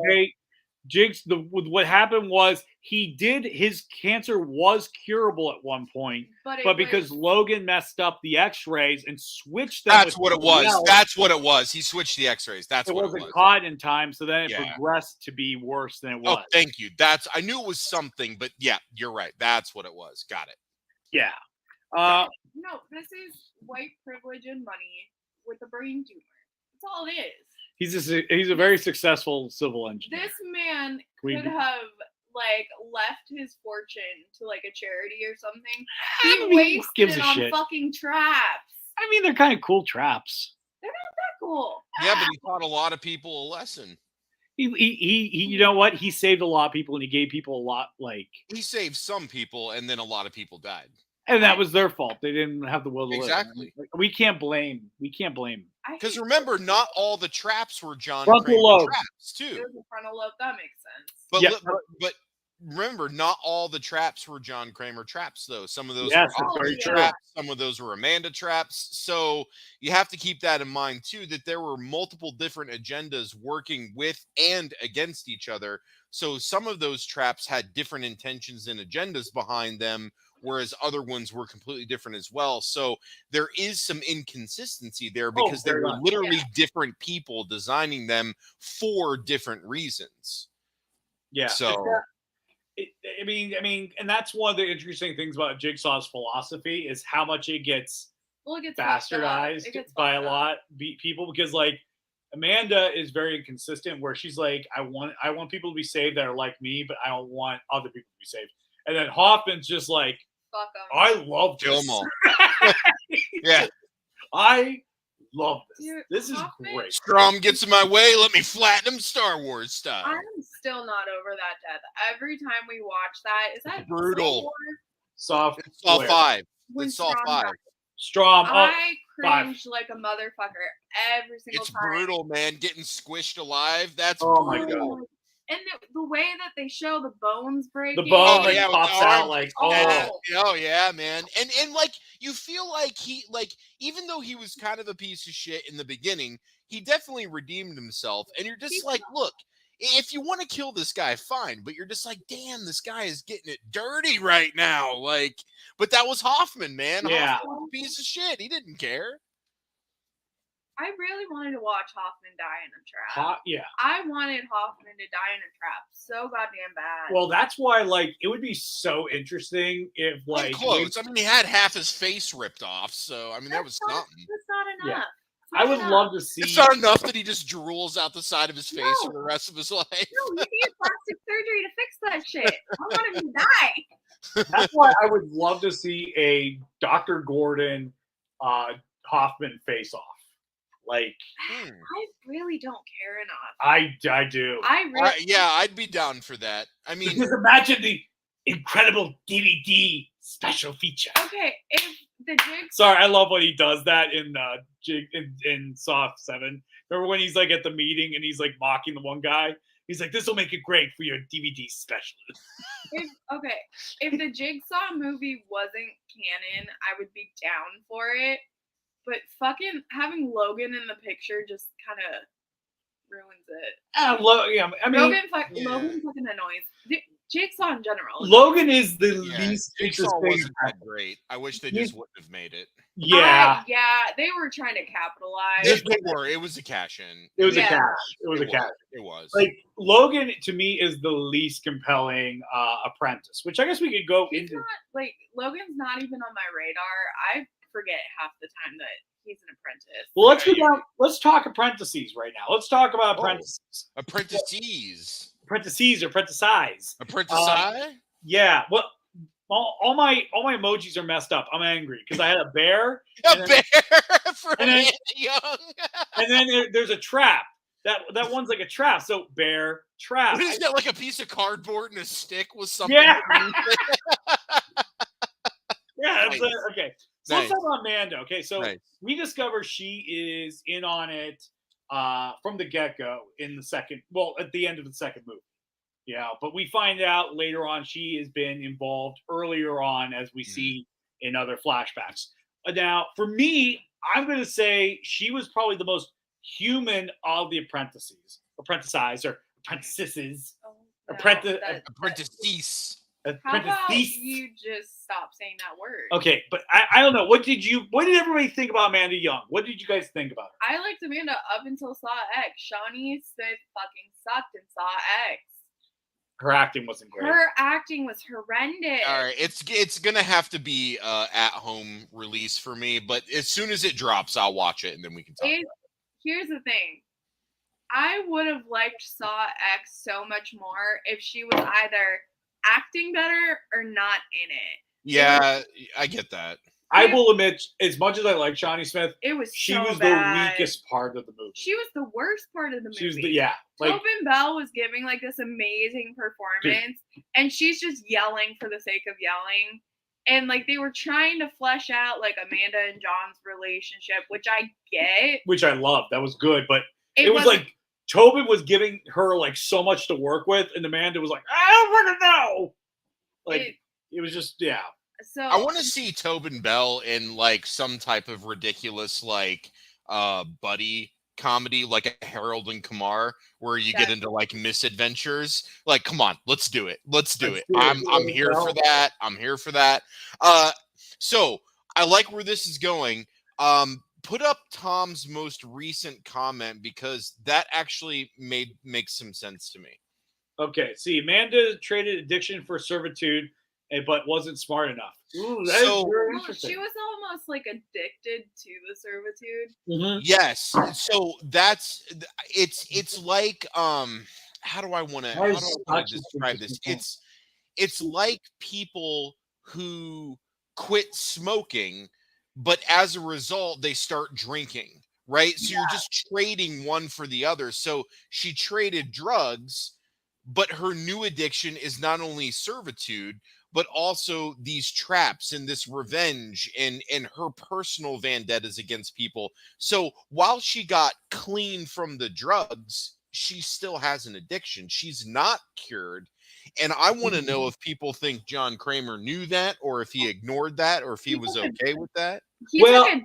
Speaker 2: What happened was his cancer was curable at one point, but because Logan messed up the X-rays and switched them,
Speaker 1: That's what it was. That's what it was. He switched the X-rays. That's what it was.
Speaker 2: It wasn't caught in time, so then it
Speaker 1: Yeah.
Speaker 2: progressed to be worse than it
Speaker 1: Oh,
Speaker 2: was.
Speaker 1: thank you. I knew it was something, but yeah, you're right. That's what it was. Got it.
Speaker 2: Yeah.
Speaker 3: No, this is white privilege and money with a brain tumor. That's all it is.
Speaker 2: He's a very successful civil engineer.
Speaker 3: This man
Speaker 2: We-
Speaker 3: could have like left his fortune to like a charity or something.
Speaker 2: I
Speaker 3: He
Speaker 2: mean,
Speaker 3: wasted
Speaker 2: gives
Speaker 3: it
Speaker 2: a
Speaker 3: on
Speaker 2: shit.
Speaker 3: fucking traps.
Speaker 2: I mean, they're kind of cool traps.
Speaker 3: That cool.
Speaker 1: Yeah, but he taught a lot of people a lesson.
Speaker 2: He you know what? He saved a lot of people and he gave people a lot, like,
Speaker 1: He saved some people, and then a lot of people died.
Speaker 2: and that was their fault. They didn't have the will to live.
Speaker 1: Exactly.
Speaker 2: We can't blame.
Speaker 1: Because remember, not all the traps were John
Speaker 2: Frontal
Speaker 1: Kramer
Speaker 2: lobe.
Speaker 1: traps, too.
Speaker 3: There's a frontal lobe. That makes sense.
Speaker 1: But,
Speaker 2: Yeah.
Speaker 1: but remember, not all the traps were John Kramer traps, though. Some of those
Speaker 2: Yes,
Speaker 1: were
Speaker 2: that's very
Speaker 1: Amanda
Speaker 2: true.
Speaker 1: traps. Some of those were Amanda traps. So you have to keep that in mind, too, that there were multiple different agendas working with and against each other. So some of those traps had different intentions and agendas behind them, whereas other ones were completely different as well. So there is some inconsistency there because there
Speaker 2: very
Speaker 1: were
Speaker 2: much.
Speaker 1: literally different people designing them for different reasons.
Speaker 2: Yeah.
Speaker 1: So
Speaker 2: I mean, and that's one of the interesting things about Jigsaw's philosophy is how much it gets bastardized by a lot of people, because like Amanda is very inconsistent, where she's like, I want people to be saved that are like me, but I don't want other people to be saved. And then Hoffman's just like,
Speaker 3: Fuck 'em.
Speaker 2: I love
Speaker 1: kill
Speaker 2: this.
Speaker 1: 'em all. Yeah.
Speaker 2: I love this.
Speaker 3: Dude,
Speaker 2: This is
Speaker 3: Hoffman-
Speaker 2: great.
Speaker 1: Strom gets in my way. Let me flatten him Star Wars style.
Speaker 3: I'm still not over that death. Every time we watch that, is that
Speaker 1: Brutal.
Speaker 3: Star Wars?
Speaker 2: Soft.
Speaker 1: It's all
Speaker 2: Where?
Speaker 1: five.
Speaker 3: When
Speaker 1: It's all
Speaker 3: Strom
Speaker 1: five.
Speaker 3: died.
Speaker 2: Strom.
Speaker 3: I
Speaker 2: five.
Speaker 3: cringed like a motherfucker every single
Speaker 1: It's
Speaker 3: time.
Speaker 1: brutal, man. Getting squished alive. That's
Speaker 2: Oh my
Speaker 1: brutal.
Speaker 2: God.
Speaker 3: And the way that they show the bones breaking.
Speaker 2: The bone
Speaker 1: Oh,
Speaker 2: like
Speaker 1: yeah, with
Speaker 2: pops
Speaker 1: the
Speaker 2: out
Speaker 1: arm.
Speaker 2: like,
Speaker 1: Yeah.
Speaker 2: oh.
Speaker 1: Oh yeah, man. And like you feel like he like even though he was kind of a piece of shit in the beginning, he definitely redeemed himself. And you're just like, look, if you want to kill this guy, fine. But you're just like, damn, this guy is getting it dirty right now. Like, but that was Hoffman, man.
Speaker 2: Yeah.
Speaker 1: Hoffman was a piece of shit. He didn't care.
Speaker 3: I really wanted to watch Hoffman die in a trap.
Speaker 2: Yeah.
Speaker 3: I wanted Hoffman to die in a trap so goddamn bad.
Speaker 2: Well, that's why, like, it would be so interesting if, like,
Speaker 1: Close. I mean, he had half his face ripped off, so I mean that was something.
Speaker 3: That's not enough.
Speaker 2: Yeah.
Speaker 3: It's not
Speaker 2: I would
Speaker 3: enough.
Speaker 2: love to see.
Speaker 1: It's not enough that he just drools out the side of his face
Speaker 3: No.
Speaker 1: for the rest of his life.
Speaker 3: No, you need plastic surgery to fix that shit. I want him to die.
Speaker 2: That's why I would love to see a Dr. Gordon Hoffman face off. Like,
Speaker 3: I really don't care enough.
Speaker 2: I do.
Speaker 3: I really.
Speaker 1: Yeah, I'd be down for that. I mean,
Speaker 2: Just imagine the incredible DVD special feature.
Speaker 3: Okay, if the Jigsaw.
Speaker 2: Sorry, I love when he does that in Soft 7. Remember when he's like at the meeting and he's like mocking the one guy? He's like, "This will make it great for your DVD special."
Speaker 3: If the Jigsaw movie wasn't canon, I would be down for it. But fucking having Logan in the picture just kind of ruins it.
Speaker 2: I mean,
Speaker 3: Logan fucking annoys. Jigsaw in general.
Speaker 2: Logan is the
Speaker 1: Yeah,
Speaker 2: least
Speaker 1: Jigsaw
Speaker 2: interesting.
Speaker 1: wasn't that great. I wish they just wouldn't have made it.
Speaker 2: Yeah,
Speaker 3: Yeah, they were trying to capitalize.
Speaker 1: They were. It was a cash in.
Speaker 2: it was a
Speaker 3: Yeah.
Speaker 2: cash. It was a cash.
Speaker 1: It was.
Speaker 2: Like Logan to me is the least compelling apprentice, which I guess we could go
Speaker 3: He's
Speaker 2: into.
Speaker 3: not like Logan's not even on my radar. I forget half the time that he's an apprentice.
Speaker 2: Well, let's go down. Let's talk apprentices right now. Let's talk about apprentices.
Speaker 1: Apprentices.
Speaker 2: Apprentices or apprentices.
Speaker 1: Apprentice.
Speaker 2: Yeah. Well, all my emojis are messed up. I'm angry because I had a bear.
Speaker 1: A bear for Amanda Young.
Speaker 2: And then there's a trap. That one's like a trap. So bear trap.
Speaker 1: What is that? Like a piece of cardboard and a stick with something?
Speaker 2: Yeah.
Speaker 1: Yeah.
Speaker 2: Nice. Okay. So let's talk about Amanda. Okay. So we discover she is in on it from the get-go in the second. Well, at the end of the second movie. Yeah, but we find out later on she has been involved earlier on, as we see in other flashbacks. Now, for me, I'm going to say she was probably the most human of the apprentices, or apprentices.
Speaker 3: Oh, no,
Speaker 1: Apprentices.
Speaker 3: How about you just stop saying that word?
Speaker 2: Okay, but I don't know. What did everybody think about Amanda Young? What did you guys think about her?
Speaker 3: I liked Amanda up until Saw X. Shawnee Smith fucking sucked in Saw X.
Speaker 2: Her acting wasn't great.
Speaker 3: Her acting was horrendous.
Speaker 1: All right, it's gonna have to be at home release for me, but as soon as it drops, I'll watch it and then we can talk.
Speaker 3: Here's the thing. I would have liked Saw X so much more if she was either acting better or not in it.
Speaker 1: Yeah, I get that.
Speaker 2: I will admit, as much as I like Shawnee Smith,
Speaker 3: she
Speaker 2: was
Speaker 3: bad.
Speaker 2: The weakest part of the movie.
Speaker 3: She was the worst part of the movie.
Speaker 2: She was Tobin
Speaker 3: Bell was giving like this amazing performance, and she's just yelling for the sake of yelling. And like they were trying to flesh out like Amanda and John's relationship, which I get.
Speaker 2: Which I love. That was good, but it was like Tobin was giving her like so much to work with, and Amanda was like, I don't want to know. Like it was just
Speaker 3: So
Speaker 1: I want to see Tobin Bell in like some type of ridiculous like buddy comedy, like a Harold and Kumar, where you get into like misadventures. Like, come on, let's do it. Let's do it. I'm here for that. I'm here for that. So I like where this is going. Put up Tom's most recent comment because that actually makes some sense to me.
Speaker 2: Okay, see, Amanda traded addiction for servitude, but wasn't smart enough. Ooh, that is very interesting.
Speaker 3: She was almost like addicted to the servitude.
Speaker 2: Mm-hmm.
Speaker 1: Yes. So it's like how do I want to describe this? It's like people who quit smoking, but as a result they start drinking, right? So you're just trading one for the other. So she traded drugs, but her new addiction is not only servitude, but also these traps and this revenge and her personal vendettas against people. So while she got clean from the drugs, she still has an addiction. She's not cured. And I want to know if people think John Kramer knew that, or if he ignored that, or if he was okay with that.
Speaker 3: He took advantage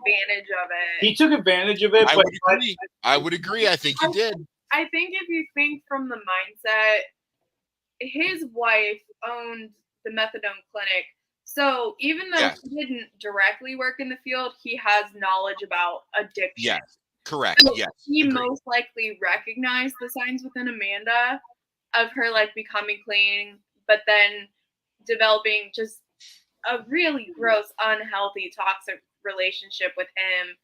Speaker 3: of it.
Speaker 2: He took advantage of it.
Speaker 1: I would agree. I think he did.
Speaker 3: I think if you think from the mindset, his wife owned the methadone clinic. So even though he didn't directly work in the field, he has knowledge about addiction.
Speaker 1: Yes, correct.
Speaker 3: So
Speaker 1: yes.
Speaker 3: He most likely recognized the signs within Amanda of her like becoming clean, but then developing just a really gross, unhealthy, toxic relationship with him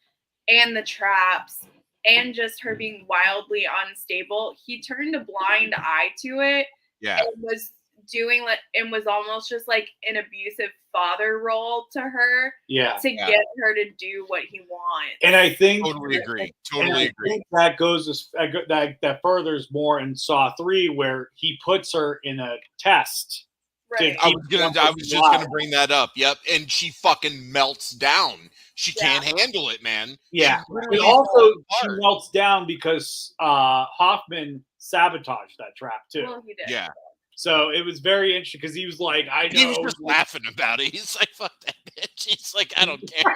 Speaker 3: and the traps and just her being wildly unstable. He turned a blind eye to it.
Speaker 1: Yeah.
Speaker 3: And was doing and was almost just like an abusive father role to her.
Speaker 2: Yeah.
Speaker 3: To get her to do what he wants.
Speaker 2: And I think
Speaker 1: totally agree. I think
Speaker 2: that goes that furthers more in Saw 3 where he puts her in a test.
Speaker 3: Right.
Speaker 1: I was just gonna bring that up. Yep. And she fucking melts down. She can't handle it, man.
Speaker 2: Yeah. And also she melts down because Hoffman sabotaged that trap too.
Speaker 3: Well, he did.
Speaker 1: Yeah.
Speaker 2: So it was very interesting because he was like, I know.
Speaker 1: He was just laughing about it. He's like, fuck that bitch. He's like, I don't care.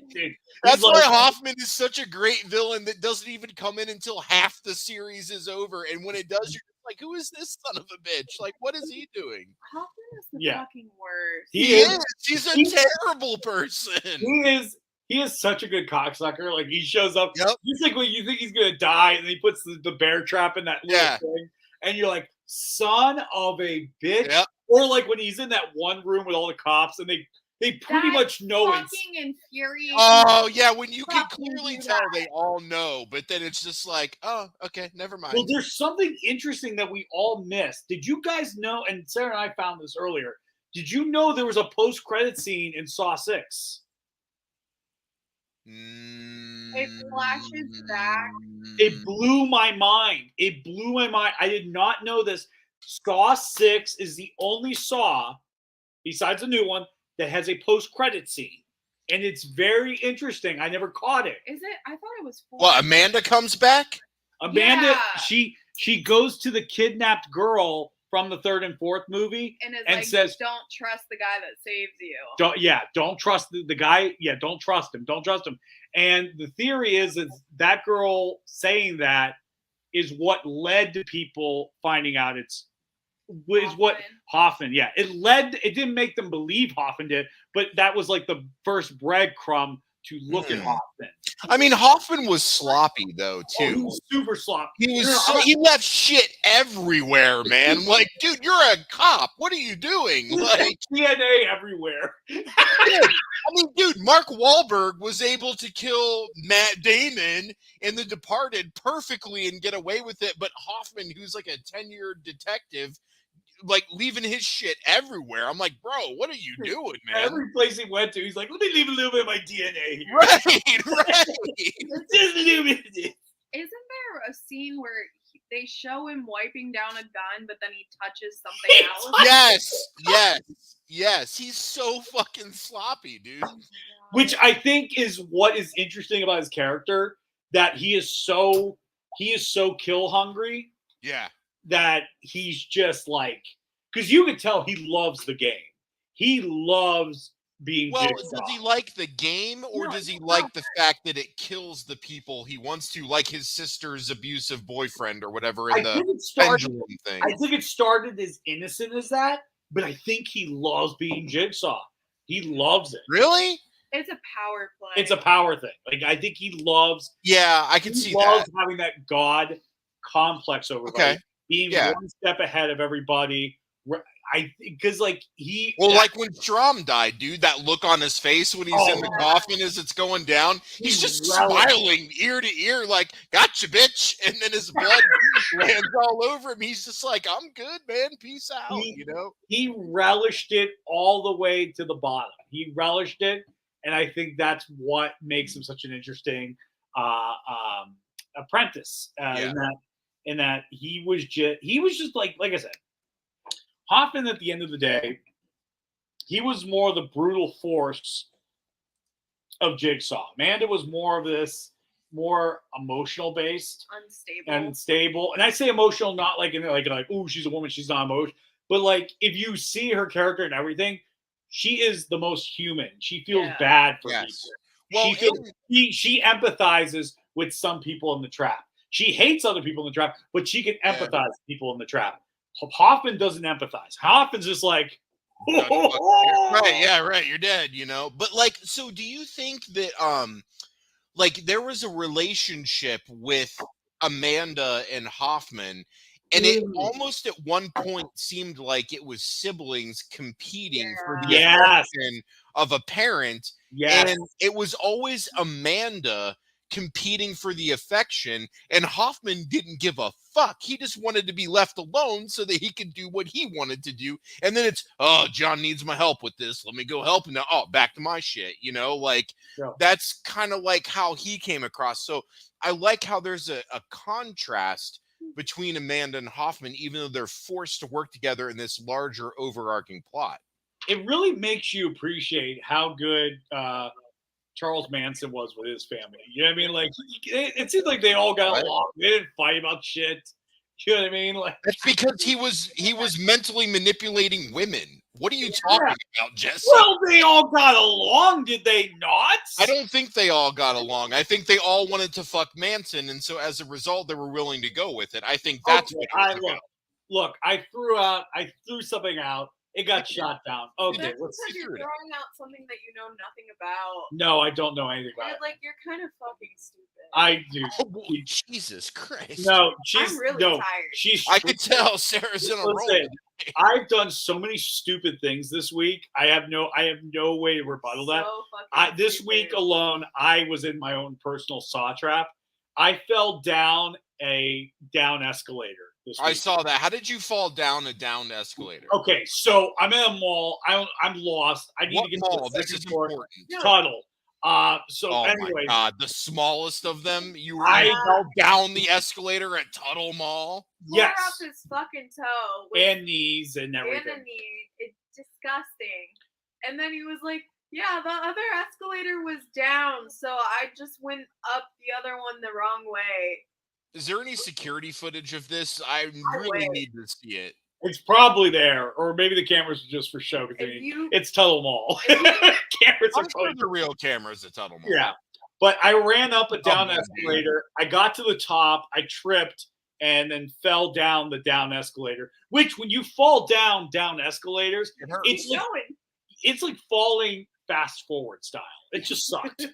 Speaker 2: Dude,
Speaker 1: that's why Hoffman is such a great villain that doesn't even come in until half the series is over. And when it does, you're Like, who is this son of a bitch? Like, what is he doing?
Speaker 3: Hoffman is the
Speaker 2: Yeah.
Speaker 3: fucking worst.
Speaker 2: He is.
Speaker 1: He's a terrible person.
Speaker 2: He is such a good cocksucker. Like, he shows up.
Speaker 1: Yep.
Speaker 2: You think when you think he's gonna die, and he puts the bear trap in that little thing, and you're like, son of a bitch.
Speaker 1: Yep.
Speaker 2: Or like when he's in that one room with all the cops, and they pretty much know it's
Speaker 3: fucking infuriating.
Speaker 1: Oh yeah, when you can
Speaker 3: Fucking
Speaker 1: clearly
Speaker 3: do
Speaker 1: tell
Speaker 3: that.
Speaker 1: they all know, but then it's just like, oh, okay, never mind.
Speaker 2: Well, there's something interesting that we all missed. Did you guys know? And Sarah and I found this earlier. Did you know there was a post-credit scene in Saw 6?
Speaker 3: It flashes back.
Speaker 2: It blew my mind. It blew my mind. I did not know this. Saw 6 is the only Saw, besides the new one, that has a post-credit scene. And it's very interesting. I never caught it.
Speaker 3: Is it? I thought it was 4.
Speaker 1: Well, Amanda comes back?
Speaker 2: Amanda, she goes to the kidnapped girl from the 3rd and 4th movie
Speaker 3: and
Speaker 2: says,
Speaker 3: don't trust the guy that saves you.
Speaker 2: Don't trust the guy. Yeah, don't trust him. Don't trust him. And the theory is that girl saying that is what led to people finding out what Hoffman. Yeah, it didn't make them believe Hoffman did, but that was like the first breadcrumb to look at Hoffman.
Speaker 1: I mean, Hoffman was sloppy though too.
Speaker 2: He was super sloppy.
Speaker 1: He left shit everywhere, man. Like, dude, you're a cop. What are you doing? Like
Speaker 2: DNA everywhere.
Speaker 1: Dude, Mark Wahlberg was able to kill Matt Damon in The Departed perfectly and get away with it, but Hoffman, who's like a 10-year detective, like leaving his shit everywhere. I'm like, bro, what are you doing, man?
Speaker 2: Every place he went to, he's like, let me leave a little bit of my DNA here.
Speaker 1: Right.
Speaker 2: Just a little bit.
Speaker 3: Isn't there a scene where they show him wiping down a gun, but then he touches something else?
Speaker 1: Yes. He's so fucking sloppy, dude.
Speaker 2: Which I think is what is interesting about his character, that he is so kill hungry.
Speaker 1: Yeah.
Speaker 2: That he's just like, because you can tell he loves the game. He loves being Jigsaw.
Speaker 1: Does he like the game, or does he like the fact that it kills the people he wants to, like his sister's abusive boyfriend or whatever in the pendulum thing?
Speaker 2: I think it started as innocent as that, but I think he loves being Jigsaw. He loves it.
Speaker 1: Really?
Speaker 3: It's a power play.
Speaker 2: It's a power thing. Like, I think he loves.
Speaker 1: Yeah, I can see that.
Speaker 2: He loves having that god complex over everybody. Being one step ahead of everybody. Because like
Speaker 1: like when Strom died, dude, that look on his face when he's in the coffin as it's going down, he's just smiling ear to ear, like, gotcha, bitch. And then his blood lands all over him. He's just like, I'm good, man. Peace out.
Speaker 2: He relished it all the way to the bottom. He relished it, and I think that's what makes him such an interesting apprentice. In that he was just like I said, Hoffman at the end of the day, he was more the brutal force of Jigsaw. Amanda was more of this more emotional based, unstable. And I say emotional, not like in like oh, she's a woman, she's not emotional, but like if you see her character and everything, she is the most human. She feels bad for people. Well, she empathizes with some people in the trap. She hates other people in the trap, but she can empathize with people in the trap. Hoffman doesn't empathize. Hoffman's just like,
Speaker 1: right, you're dead, But like, so do you think that like there was a relationship with Amanda and Hoffman, and it almost at one point seemed like it was siblings competing for the affection of a parent, and it was always Amanda competing for the affection, and Hoffman didn't give a fuck. He just wanted to be left alone so that he could do what he wanted to do. And then it's, oh, John needs my help with this, let me go help him now. Oh, back to my shit, that's kind of like how he came across. So I like how there's a contrast between Amanda and Hoffman, even though they're forced to work together in this larger overarching plot.
Speaker 2: It really makes you appreciate how good Charles Manson was with his family. You know what I mean? Like, it seems like they all got along. They didn't fight about shit. You know what I mean? Like,
Speaker 1: that's because he was mentally manipulating women. What are you talking about, Jesse?
Speaker 2: Well, they all got along, did they not?
Speaker 1: I don't think they all got along. I think they all wanted to fuck Manson, and so as a result, they were willing to go with it. I think that's what it was about.
Speaker 2: look, I threw something out. It got shot down. Okay,
Speaker 3: That's
Speaker 2: let's
Speaker 3: because you're throwing out something that you know nothing about.
Speaker 2: No, I don't know anything about
Speaker 3: And
Speaker 2: it.
Speaker 3: like you're kind of fucking stupid.
Speaker 2: I do.
Speaker 1: Oh, well, Jesus Christ.
Speaker 2: No,
Speaker 3: I'm really tired.
Speaker 1: I could tell Sarah's in a roll.
Speaker 2: Listen, I've done so many stupid things this week. I have no way to rebuttal that. This week alone, I was in my own personal saw trap. I fell down a down escalator this week.
Speaker 1: I saw that. How did you fall down a down escalator?
Speaker 2: Okay, so I'm in a mall. I'm lost. I need
Speaker 1: What
Speaker 2: to get
Speaker 1: mall?
Speaker 2: to the
Speaker 1: This is
Speaker 2: second floor.
Speaker 1: important.
Speaker 2: Tunnel. So
Speaker 1: oh
Speaker 2: anyway,
Speaker 1: my God, the smallest of them. You
Speaker 2: I
Speaker 1: fell down the escalator at Tuttle Mall.
Speaker 2: Yes.
Speaker 3: Tore up his fucking toe.
Speaker 2: And knees and everything.
Speaker 3: And a knee. It's disgusting. And then he was like, yeah, the other escalator was down, so I just went up the other one the wrong way.
Speaker 1: Is there any security footage of this? I really need to see it.
Speaker 2: It's probably there, or maybe the cameras are just for show. It's Tuttle Mall. Cameras
Speaker 1: I'm sure the real cameras at Tuttle Mall.
Speaker 2: Yeah, but I ran up a down escalator. I got to the top. I tripped and then fell down the down escalator. Which, when you fall down escalators, it's like falling fast forward style. It just sucked.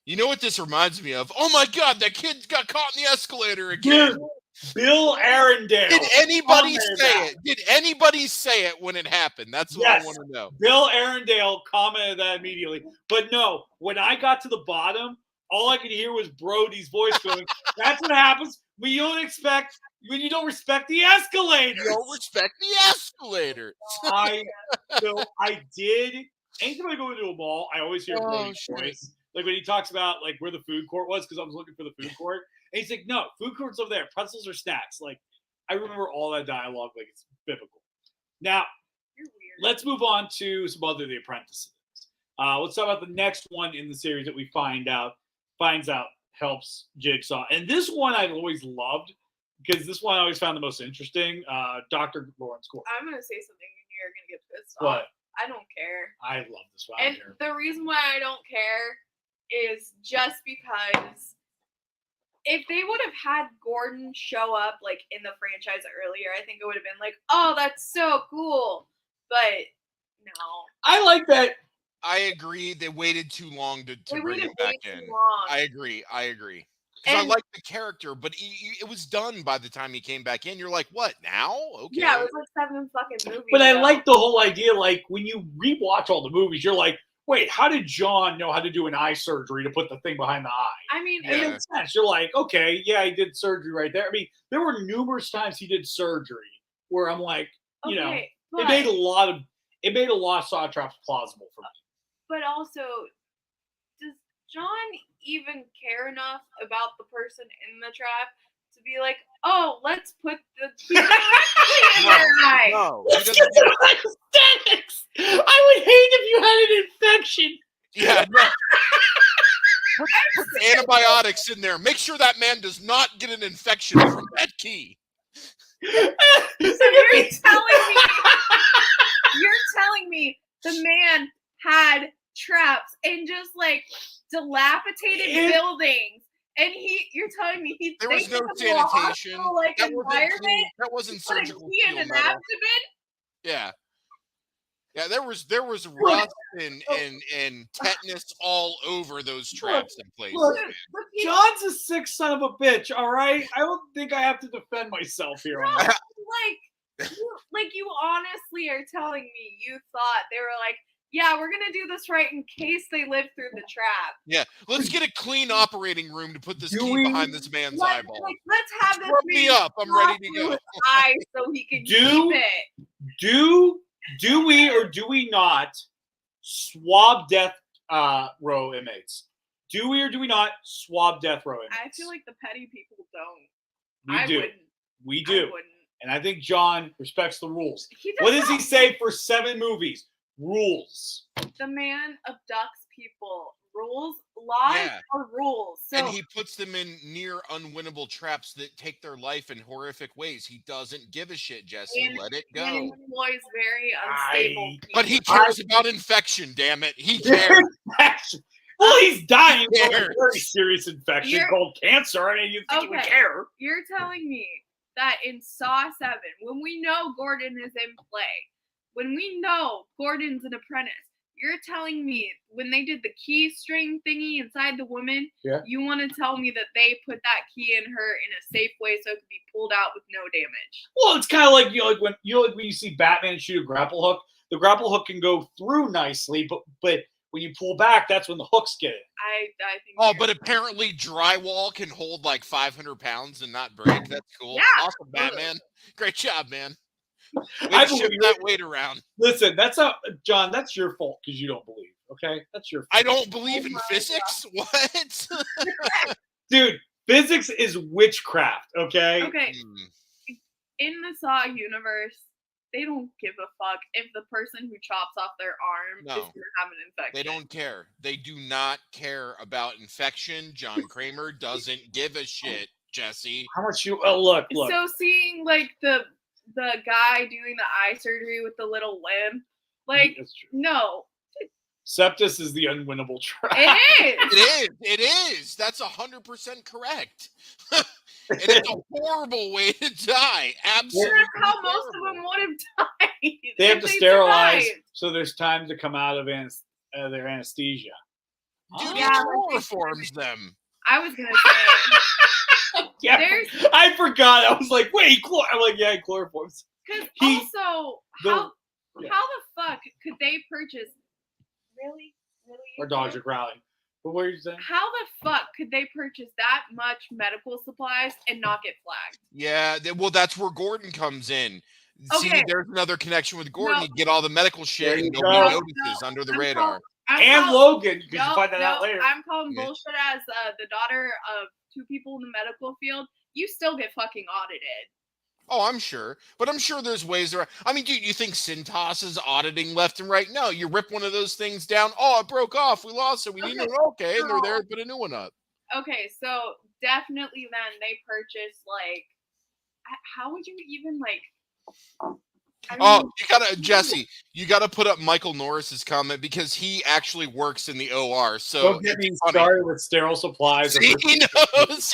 Speaker 1: You know what this reminds me of? Oh my God, that kid got caught in the escalator again.
Speaker 2: Bill Arundel.
Speaker 1: Did anybody say it? Did anybody say it when it happened? That's what I want to know.
Speaker 2: Bill Arundel commented that immediately. But no, when I got to the bottom, all I could hear was Brody's voice going, that's what happens when you don't respect the escalator.
Speaker 1: You don't respect the escalator.
Speaker 2: I did. Anytime I go into a mall, I always hear Brody's voice. Like when he talks about like where the food court was, because I was looking for the food court. And he's like, no, food court's over there. Pretzels or snacks. Like, I remember all that dialogue like it's biblical. Now, let's move on to some other The Apprentices. Let's talk about the next one in the series that we finds out helps Jigsaw. And this one I've always loved because this one I always found the most interesting. Dr. Lawrence Gore.
Speaker 3: I'm going to say something and you're going to get pissed
Speaker 2: off.
Speaker 3: What? I don't care.
Speaker 2: I love this one.
Speaker 3: And the reason why I don't care is just because if they would have had Gordon show up like in the franchise earlier, I think it would have been like, oh, that's so cool. But no.
Speaker 2: I like that.
Speaker 1: I agree. They waited too long to bring it back in. I agree. Because I like the character, but it was done by the time he came back in. You're like, what, now? Okay.
Speaker 3: Yeah, it was like 7 fucking movies.
Speaker 2: But I like the whole idea, like, when you rewatch all the movies, you're like, wait, how did John know how to do an eye surgery to put the thing behind the eye?
Speaker 3: I mean,
Speaker 2: it makes sense. You're like, okay, yeah, he did surgery right there. I mean, there were numerous times he did surgery where I'm like, you know, it made a lot of saw traps plausible for me.
Speaker 3: But also, does John even care enough about the person in the trap to be like, oh, let's put the key in their eye?
Speaker 1: No,
Speaker 2: let's get to aesthetics. I would hate if you had an infection.
Speaker 1: Yeah, no. Put the antibiotics in there. Make sure that man does not get an infection from that key.
Speaker 3: So you're telling me the man had traps and just like dilapidated buildings, and you're telling me
Speaker 1: there was no sanitation,
Speaker 3: like environment.
Speaker 1: That wasn't surgical.
Speaker 3: In an abdomen.
Speaker 1: Yeah, there was rust and tetanus all over those traps in place.
Speaker 2: Look, John's a sick son of a bitch. All right, I don't think I have to defend myself here.
Speaker 3: No, like you honestly are telling me you thought they were like, yeah, we're gonna do this right in case they live through the trap.
Speaker 1: Yeah, let's get a clean operating room to put this key behind this man's eyeball.
Speaker 3: Let's have this
Speaker 1: me up. I'm ready to go.
Speaker 3: Eye so he can keep it.
Speaker 2: Do we or do we not swab death row inmates? Do we or do we not swab death row inmates?
Speaker 3: I feel like the petty people don't.
Speaker 2: We do.
Speaker 3: Wouldn't.
Speaker 2: We do.
Speaker 3: I wouldn't.
Speaker 2: And I think John respects the rules. What does he say for 7 movies? Rules.
Speaker 3: The man abducts people. Rules. Laws are rules. So,
Speaker 1: and he puts them in near unwinnable traps that take their life in horrific ways. He doesn't give a shit, Jesse. Let it go.
Speaker 3: And he employs very unstable people.
Speaker 1: But he cares about infection, damn it. He cares.
Speaker 2: Well, he's dying from a very serious infection called cancer. I mean, you think he would care.
Speaker 3: You're telling me that in Saw 7, when we know Gordon is in play, when we know Gordon's an apprentice, you're telling me when they did the key string thingy inside the woman, you want to tell me that they put that key in her in a safe way so it could be pulled out with no damage?
Speaker 2: Well, it's kind of like when you see Batman shoot a grapple hook. The grapple hook can go through nicely, but when you pull back, that's when the hooks get it.
Speaker 3: I think.
Speaker 1: Oh, but apparently drywall can hold like 500 pounds and not break. That's cool.
Speaker 3: Yeah.
Speaker 1: Awesome, Batman. Great job, man.
Speaker 2: I
Speaker 1: Way to shift that weight around.
Speaker 2: Listen, that's not John. That's your fault because you don't believe. Okay, that's your fault.
Speaker 1: I don't believe in physics.
Speaker 3: God.
Speaker 1: What?
Speaker 2: Dude, physics is witchcraft. Okay.
Speaker 3: Okay. In the Saw universe, they don't give a fuck if the person who chops off their arm is going to have an infection.
Speaker 1: They don't care. They do not care about infection. John Kramer doesn't give a shit, Jesse.
Speaker 2: How much you? Oh, look.
Speaker 3: So seeing like the guy doing the eye surgery with the little limb, like, no.
Speaker 2: Septus is the unwinnable trap.
Speaker 3: It
Speaker 2: is.
Speaker 1: That's 100% correct. And it's a horrible way to die. Absolutely.
Speaker 3: That's how most of them would have died.
Speaker 2: They have to sterilize, so there's time to come out of their anesthesia.
Speaker 1: Dude, he chloroforms them.
Speaker 3: I was gonna say.
Speaker 2: Yeah, I forgot. I was like, wait, I'm like, yeah, he chloroforms.
Speaker 3: Because also, how the fuck could they purchase? Really?
Speaker 2: Our dogs are growling. But what are you saying?
Speaker 3: How the fuck could they purchase that much medical supplies and not get flagged?
Speaker 1: Yeah, well, that's where Gordon comes in. Okay. See, there's another connection with Gordon. You get all the medical shit and nobody notices under the radar.
Speaker 2: Logan, you can find that out later.
Speaker 3: I'm calling bullshit as the daughter of 2 people in the medical field. You still get fucking audited.
Speaker 1: Oh, I'm sure. But I'm sure there's ways around. I mean, dude, you think Cintas is auditing left and right? No, you rip one of those things down. Oh, it broke off. We lost it. We need it. Okay, and they're there to put a new one up.
Speaker 3: Okay, so definitely then they purchase, like, how would you even, like...
Speaker 1: you gotta, Jesse, you gotta put up Michael Norris's comment because he actually works in the OR. So
Speaker 2: don't get me started with sterile supplies.
Speaker 1: See, he knows.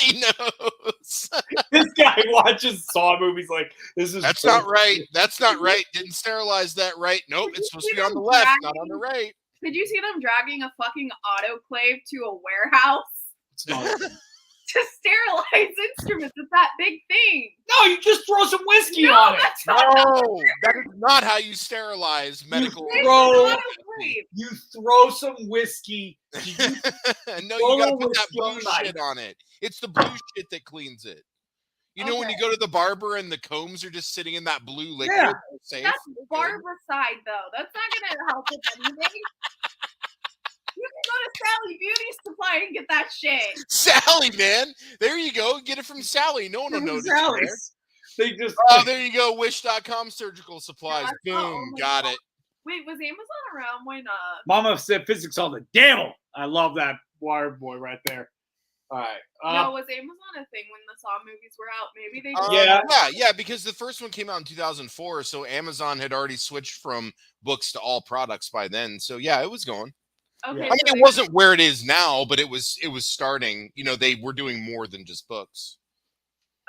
Speaker 2: This guy watches Saw movies like this is.
Speaker 1: That's not right. That's not right. Didn't sterilize that right. Nope, it's supposed to be on the left, not on the right.
Speaker 3: Did you see them dragging a fucking autoclave to a warehouse?
Speaker 2: It's not.
Speaker 3: To sterilize instruments, it's that big thing.
Speaker 2: No, you just throw some whiskey on it.
Speaker 1: That is not how you sterilize medical.
Speaker 2: You throw some whiskey.
Speaker 1: No, you gotta put that blue shit on it. It's the blue shit that cleans it. You know when you go to the barber and the combs are just sitting in that blue liquid?
Speaker 3: Yeah. That's barbicide, though. That's not gonna help with anything. You can go to Sally Beauty Supply and get that shit.
Speaker 1: Sally, man. There you go. Get it from Sally. No one will notice.
Speaker 2: They just
Speaker 1: there you go. Wish.com surgical supplies. Boom. Got it.
Speaker 3: Wait, was Amazon around when
Speaker 2: Mama said physics on the devil. I love that wire boy right there. All right.
Speaker 3: No, was Amazon a thing when the Saw movies were out? Maybe they
Speaker 1: Yeah, because the first one came out in 2004, so Amazon had already switched from books to all products by then. So yeah, it was going.
Speaker 3: Okay.
Speaker 1: I mean, it wasn't where it is now, but it was starting. You know, they were doing more than just books.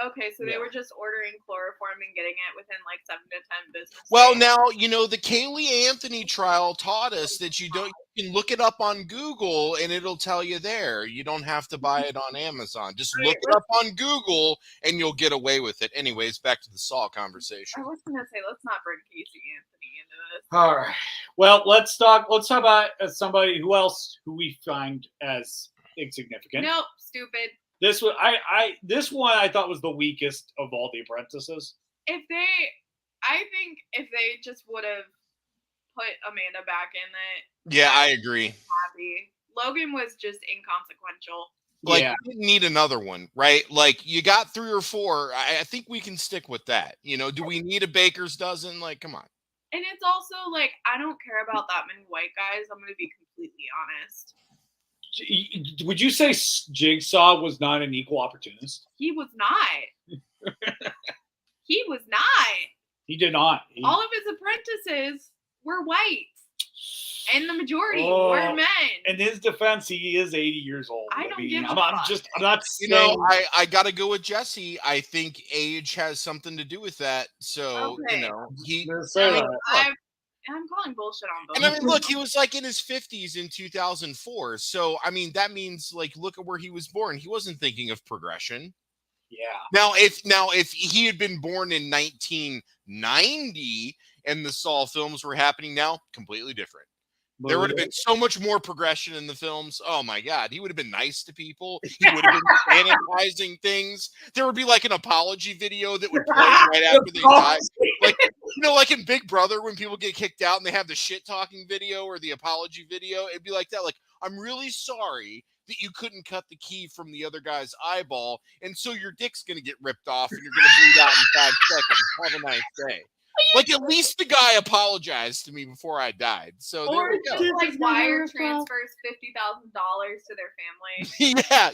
Speaker 3: Okay, so they were just ordering chloroform and getting it within like 7 to 10 business days.
Speaker 1: Well, now, you know, the Kaylee Anthony trial taught us that you can look it up on Google and it'll tell you there. You don't have to buy it on Amazon. Just look it up on Google and you'll get away with it. Anyways, back to the Saw conversation.
Speaker 3: I was going to say, let's not bring Casey Anthony into this.
Speaker 2: All right. Well, let's talk about somebody who we find as insignificant.
Speaker 3: Nope, stupid.
Speaker 2: This one, this one I thought was the weakest of all the apprentices.
Speaker 3: I think if they just would have put Amanda back in it.
Speaker 1: Yeah, I agree.
Speaker 3: Happy. Logan was just inconsequential.
Speaker 1: Like, you didn't need another one, right? Like, you got 3 or 4. I think we can stick with that. You know, do we need a baker's dozen? Like, come on.
Speaker 3: And it's also like, I don't care about that many white guys. I'm going to be completely honest.
Speaker 2: Would you say Jigsaw was not an equal opportunist?
Speaker 3: He was not. He was not.
Speaker 2: He did not.
Speaker 3: All of his apprentices were white. And the majority were men.
Speaker 2: In his defense, he is 80 years old.
Speaker 3: I don't give a
Speaker 2: I'm
Speaker 3: fuck.
Speaker 2: not
Speaker 1: You
Speaker 2: saying.
Speaker 1: know, I gotta go with Jesse. I think age has something to do with that. So
Speaker 3: Okay.
Speaker 1: you know,
Speaker 3: I'm calling bullshit on both.
Speaker 1: and I mean, look, he was like in his 50s in 2004. So I mean, that means like, look at where he was born. He wasn't thinking of progression.
Speaker 2: Yeah.
Speaker 1: Now, if he had been born in 1990 and the Saw films were happening now, completely different. There would have been so much more progression in the films. Oh my God. He would have been nice to people. He would have been sanitizing things. There would be like an apology video that would play right after they died. Like, you know, like in Big Brother, when people get kicked out and they have the shit talking video or the apology video, it'd be like that. Like, I'm really sorry that you couldn't cut the key from the other guy's eyeball. And so your dick's going to get ripped off and you're going to bleed out in 5 seconds. Have a nice day. Like, at least the guy apologized to me before I died. So
Speaker 3: or
Speaker 1: there we go.
Speaker 3: just like wire transfers $50,000 to their family.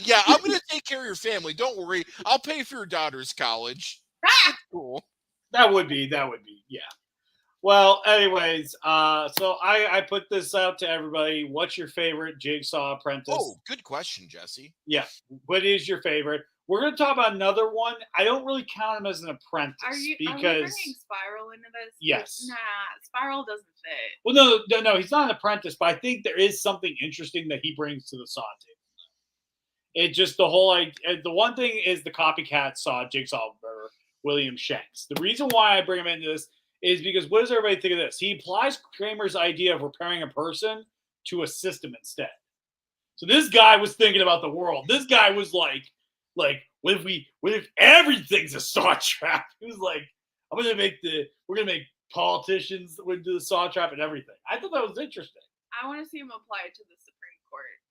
Speaker 1: Yeah. I'm gonna take care of your family. Don't worry. I'll pay for your daughter's college. That's cool.
Speaker 2: That would be, yeah. Well, anyways, so I put this out to everybody. What's your favorite Jigsaw Apprentice?
Speaker 1: Oh, good question, Jesse.
Speaker 2: Yeah. What is your favorite? We're going to talk about another one. I don't really count him as an apprentice
Speaker 3: Are we
Speaker 2: because
Speaker 3: bringing Spiral into this?
Speaker 2: Yes.
Speaker 3: Nah, Spiral doesn't fit.
Speaker 2: Well, no, he's not an apprentice, but I think there is something interesting that he brings to the Saw table. It just the one thing is the copycat Saw Jigsaw murderer, William Shanks. The reason why I bring him into this is because what does everybody think of this? He applies Kramer's idea of repairing a person to a system instead. So this guy was thinking about the world. This guy was like, what if everything's a saw trap? He was like, we're gonna make politicians into the saw trap and everything. I thought that was interesting.
Speaker 3: I want to see him apply it to the Supreme Court.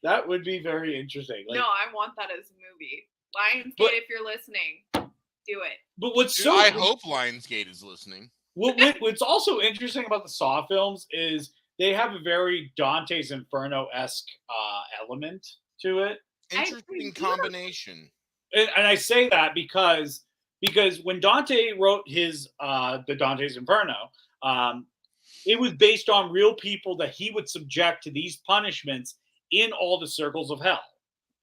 Speaker 2: That would be very interesting.
Speaker 3: No, I want that as a movie. Lionsgate, if you're listening, do it.
Speaker 2: But
Speaker 1: I hope Lionsgate is listening.
Speaker 2: What's also interesting about the Saw films is they have a very Dante's Inferno-esque element to it.
Speaker 1: Interesting combination.
Speaker 2: And I say that because when Dante wrote his the Dante's Inferno, it was based on real people that he would subject to these punishments in all the circles of hell.